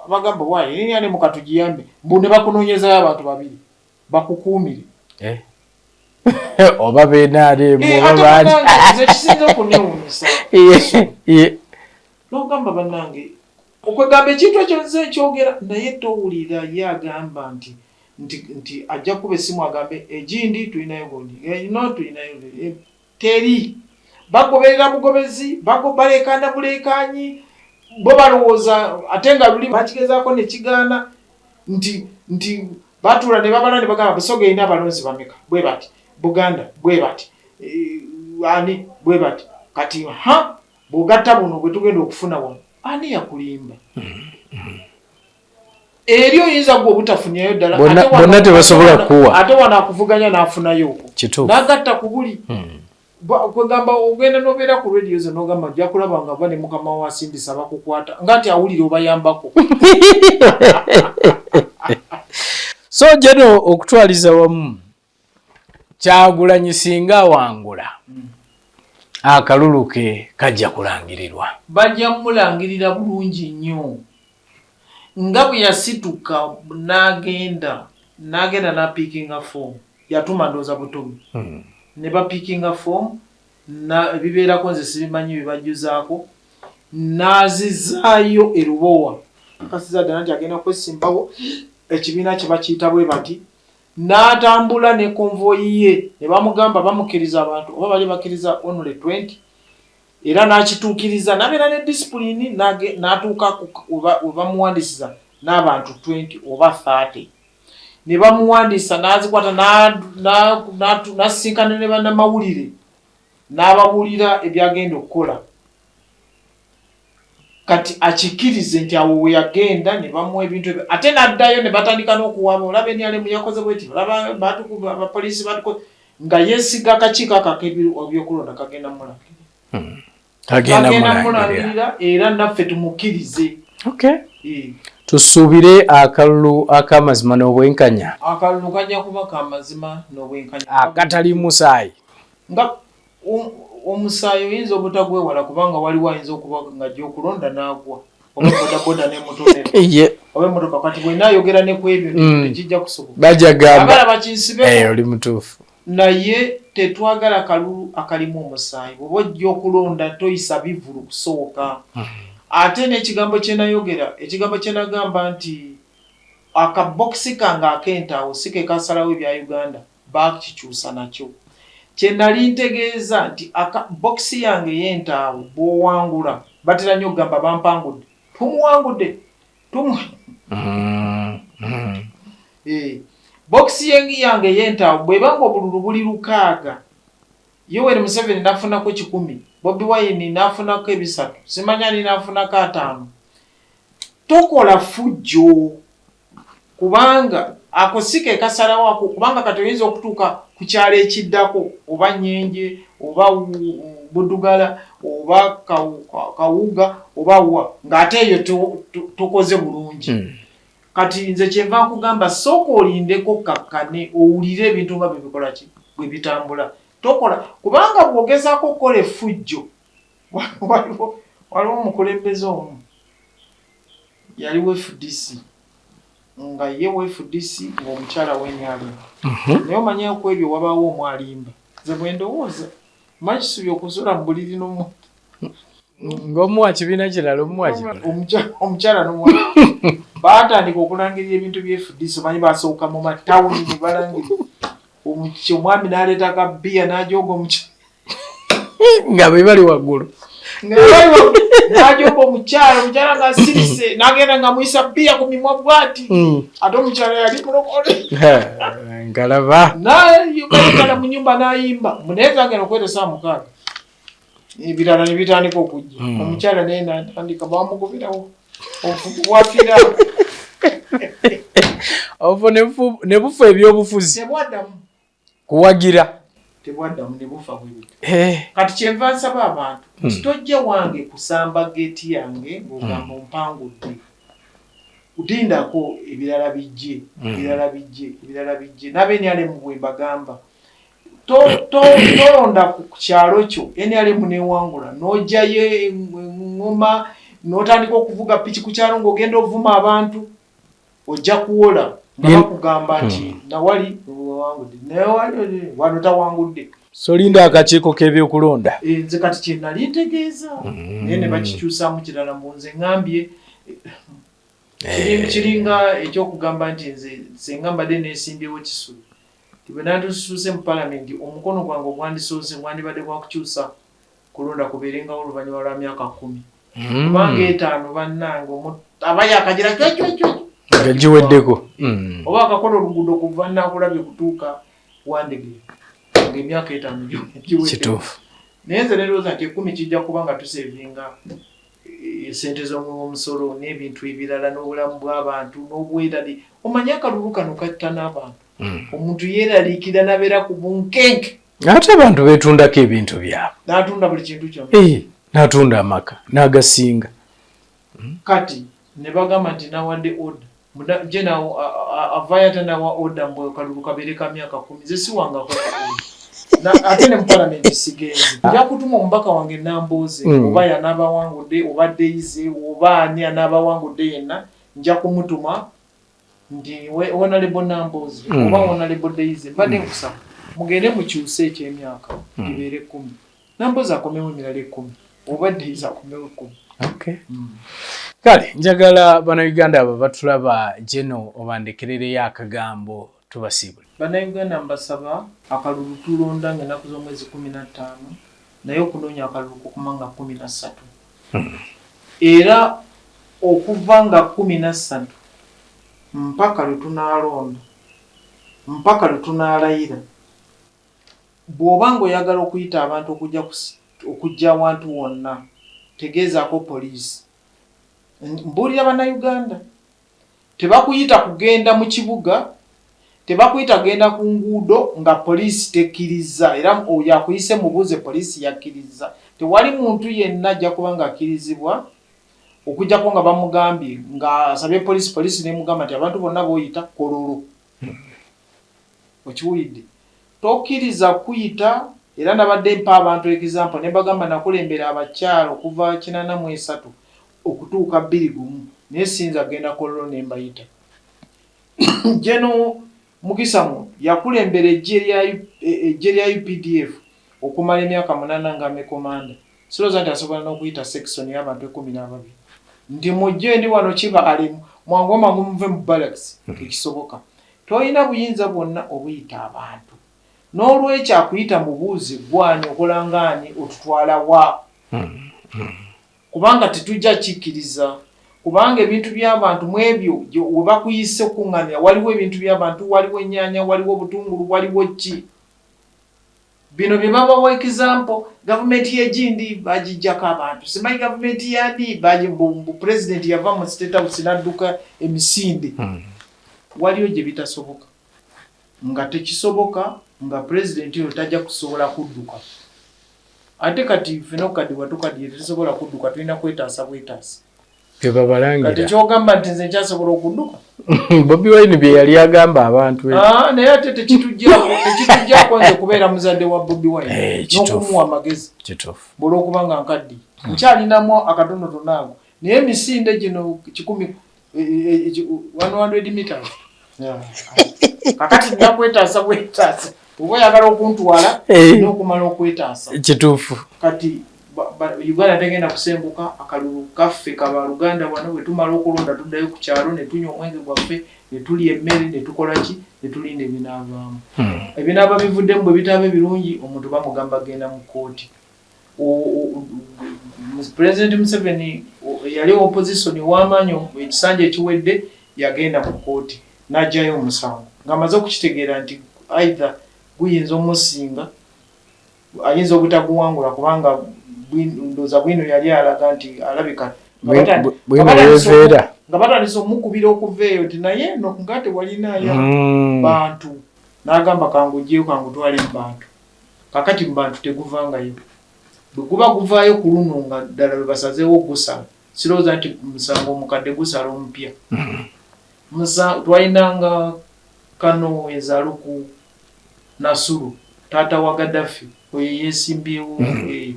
bagamba waye nini ane mukatugiyambe mbu ne bakunoonyezayo abantu babiri bakukuumire oba benaale baali ekisinza okuneewuunyisa n'ogamba bannange okwegamba ekintu ekyo nze ekyogera naye towulira ye agamba nti ajja kuba essimu agambe egindi tulinayo gondi eno tulinayo teri bagoberera mugobezi balekana bulekanyi bo balowooza ate nga luli bakigezaako nekigaana nti batuula ne babala ne bagamba Busoga erina abalonzi bameka bwe bati Buganda bwe bati ani bwe bati kati bw'ogatta buno bwe tugenda okufuna wano ani yakulimba eri oyinza gwe obutafunyayo ddala bonna tebasobola kuwa ate wano akuvuganya n'afunayo n'agatta ku buli kwegamba ogenda n'obeera ku radio zo n'ogamba ojja kulaba nga va ne mukama wa asindisa bakukwata nga nti awulire obayambako so jeno okutwaliza wamu Kyagulanyi singa awangula akalulu ke kajja kulangirirwa bajja mulangirira bulungi nnyo nga bwe yasituka n'agenda n'apiikinga foomu yatuma ndooza butomi ne bapiikinga foomu ebibeerako nze sibimanyi bibajjuzaako n'azizaayo erubowa akasiza ddala nti agenda kwesimbawo ekibiina kye bakiyita bwe bati n'atambula ne konvoyi ye ne bamugamba bamukkiriza abantu oba bali bakkiriza onule 20 era n'akituukiriza n'abeera ne disipulini n'atuuka we bamuwandisiza n'abantu 20 oba 30 ne bamuwandiisa n'azikwata n'asinkana ne bannamawulire n'ababuulira ebyagenda okukola kati akikkirize nti awo we yagenda ne bamuwa ebintu ebyo ate n'addayo ne batandika n'okuwaaba olaba enyalemu yakoze bweti olaba abapoliisi batukoze nga yeesiga akakiiko ak'ebyokulonda kagenda mulangirira era naffe tumukkirize tusuubire akalulu ak'amazima n'obwenkanya akalulu kajja kuba kamazima n'obwenkanya akatali musaayi nga omusaayi oyinza obutagwewala kubanga waliwo ayinza okuba nga gy'okulonda n'agwa oba bodaboda n'emotonera oba emmotoka kati bwenaayogera ne ku ebyo tekijja kusoboka bajja gamba abalaba kinsibe oli mutuufu naye tetwagala kalulu akalimu omusaayi bw'oba ojja okulonda toyisa bivulu kusooka ate n'ekigambo kye nayogera ekigambo kye nagamba nti akabokisi kange ak'entaawo si ke kasalawo ebya Uganda bakikyusa nakyo kye nali ntegeeza nti bokisi yange y'entaawo bw'owangula batera nnyo okugamba bampangudde tumuwangudde boxing yange yenta bwebanga obululu buli 6 Yoweri Museveni nafunako 10 Bobi Wine nafunako 3 Simanyani nafunako 5 tokola fujjo kubanga akosike kasala wako kubanga katoyinza okutuuka ku kyalo ekiddako oba Nyenje oba Budugala oba Kawuga oba wa ng'ate eyo tokoze bulungi kati nze kyenva nkugamba sooka olindeko kakkane owulire ebintu nga bibikola ki bwe bitambula tokola kubanga bwogezaako okukola effujjo waliwo omukulembeze omu yaliwo FDC nga ye FDC ng'omukyala w'enyali naye omanyi ku ebyo wabaawo omwalimba nze bwe ndowooza makisubi okusula mu buliri n'omuntu ng'omuwa kibiina kirala omukyala n'omwana baatandika okulangirira ebintu bya FDC omanyi basooka mu matawuni ne balangirira omwami n'aleeta kabbiya n'ajoga omukyala nga bwe bali waggulu n'ajoga omukyala ng'asirise n'agenda nga muyisa bbiya ku mimwa bw'ati ate omukyala yali mulokole ngalaba nayeekala mu nnyumba n'ayimba naye zagenda okwetesa 6 ebirala ne bitandika okujja omukyala naye n'atandika bamugoberawo obufumu bwafiirawo obwo ne bufa ebyobufuzi tebwaddamu kuwagira tebwaddamu ne bufa bwebito kati kyenva nsaba abantu kitojja wange kusamba geeti yange ng'ogamba ompangudde udindako ebirala bijje n'abenyale mu bwe mbagamba tolonda ku kyalo kyo NRM newangula n'ojjayo engoma n'otandika okuvuga piki ku kyalo ng'ogenda ovuma abantu ojja kuwola nga bakugamba nti nawali wano tawangudde solinda akakiiko k'ebyokulonda nze kati kye nali ntegeeza naye ne bakikyusaamu kirala mu nze ŋŋambye kiringa ekyokugamba nti nze senga mbadde neesimbyewo kisubi bwe nantusuuse mu palamenti omukono gwange ogwandisoose gwandibadde gwakukyusa kulonda kubeerengawo oluvannyuma lwa myaka 10 kubanga 5 bannange aba yakagira cwecwecwe gagiweddeko oba akakola oluguudo kuva nakulabye kutuuka wandege ng'emyaka 5 giweddeko naye nze nerowooza nti 10 kijja kuba nga tusevinga sente z'omusolo n'ebintu ebirala n'obulamu bw'abantu n'obwerali omanyi akalulu kano katta n'abantu omuntu yeeraliikira nabeera ku bunkenke ate abantu beetundako ebintu byabwe n'atunda buli kintu kyonna n'atunda amaka n'agasinga kati ne bagamba nti nawadde oda je nawo avaayo ate nawa oda mbwe kalulu kabeere ka myaka 10 ze siwangako ate ne mu palamenti sigenzi nja kutuma omubaka wange Nambooze oba yanaabawangudde oba Daisy oba ani anaabawangudde yenna nja kumutuma nti Honorable Nambooze oba Honorable Daisy mbadde nkusaba mugende mukyuse eky'emyaka gibeere 10 Nambooze akomewo emirala 10 oba Daisy akomewo 10 kale njagala bannayuganda abo batulaba jeno obandekerereyo akagambo tubasiibule bannayuganda mbasaba akalulu tulonda ng'ennaku z'omwezi 15 naye okunoonya akalulu kukuma nga 13 era okuva nga 13 mpaka lwe tunaalonda mpaka lwe tunaalayira bw'oba ng'oyagala okuyita abantu okujja awantu wonna tegeezaako poliisi mbuulira bannayuganda tebakuyita kugenda mu kibuga tebakuyita genda ku nguudo nga poliisi tekkiriza era oyo akuyise mubuuze poliisi yakkiriza tewali muntu yenna ajja kuba nga akkirizibwa okujjako nga bamugambye nga asabye poliisi nemugamba nti abantu bonna boyita kololo okiwulidde tokkiriza kuyita era nabadde mpa abantu example ne bagamba nakulembera abakyalo okuva 83 okutuuka 21 naye sinza genda kololo nembayita jeno Mugisamu yakulembera ejje lya UPDF okumala emyaka 8 nga mekomanda siroza nti asobola n'okuyita section y'abantu 12 ndi mujje ndi wano kiba alimu mwangoma muve mu barracks ekisoboka toyina buyinza bwonna obuyita abantu n'olwekyo akuyita mubuuzi gwani okulangani otutwala wa kubanga tetujja kikkiriza kubanga ebintu by'abantu mu ebyo we bakuyise okuŋŋaanira waliwo ebintu by'abantu waliwo ennyaanya waliwo obutungulu waliwo ki bino bye babawa example gavumenti y'egindi bagijjako abantu simanyi gavumenti yandi pulezidenti yava mu state house n'adduka emisinde waliyo gye bitasoboka nga tekisoboka nga pulezidenti oyo tajja kusobola kudduka ate kati fino kadi watukaddiye tetusobola kudduka tulina kwetaasa bwetaasa kati kyogamba nti nze nkyasobola okudduka Bobi Wine bye yali agamba abantu naye ate tekitujjako nze kubeera muzadde wa Bobi Wine n'okumuwa amagezi olw'okuba nga nkaddi nkyalinamu akatonotono ago naye emisinde gino 100 meters kakati nakwetaasa bwetaasa oba oyagala okuntwala n'okumala okwetaasa kituufu kati Uganda tegenda kusembuka akalulu kaffe kabaluganda wano bwe tumala okulonda tuddayo ku kyalo ne tunywa omwenge gwaffe ne tulya emmere ne tukola ki ne tulinda ebinaavaamu ebinaava bivuddemu bwe bitaba ebirungi omuntu bamugamba agenda mu kkooti President Museveni yali opposition w'amaanyi ekisanja ekiwedde yagenda mu kkooti n'ajjayo omusango ng'amaze okukitegeera nti either guyinza omusinga ayinza obutaguwangula kubanga ndoza bwino yali alaga nti alabika nga batandise omukubira okuva eyo nti naye nga tewalinayo bantu n'agamba kangugyeyo kangutwale mu bantu kakati mu bantu teguvangayo bwe guba guvaayo ku luno nga ddala lwe basazeewo gusala sirowooza nti musango omukadde gusala omupya twalinanga Kano Ezaluku Nasuru taata wa Gaddafi oyo yeesimbyewo eyo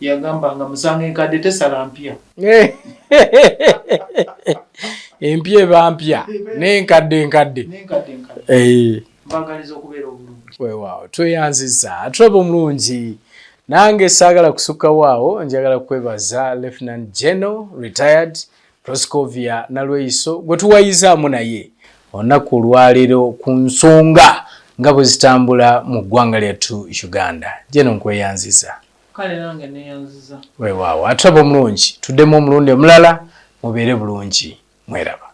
yagamba nga musango enkadde tesala mpya empya eba mpya n'enkadde mbagaliza okubeera obulungi weewaawo tweyanziza tulaba omulungi nange saagala kusukkawo awo njagala kwebaza Lieutenant General retired Proscovia Nalweyiso gwe tuwayizaamu naye olunaku olwaleero ku nsonga nga bwe zitambula mu ggwanga lyattu Uganda. Jeno nkweyanziza. Kale nange neyanziza. Weewaawo atulaba omulungi tuddemu omulundi omulala mubeere bulungi mweraba.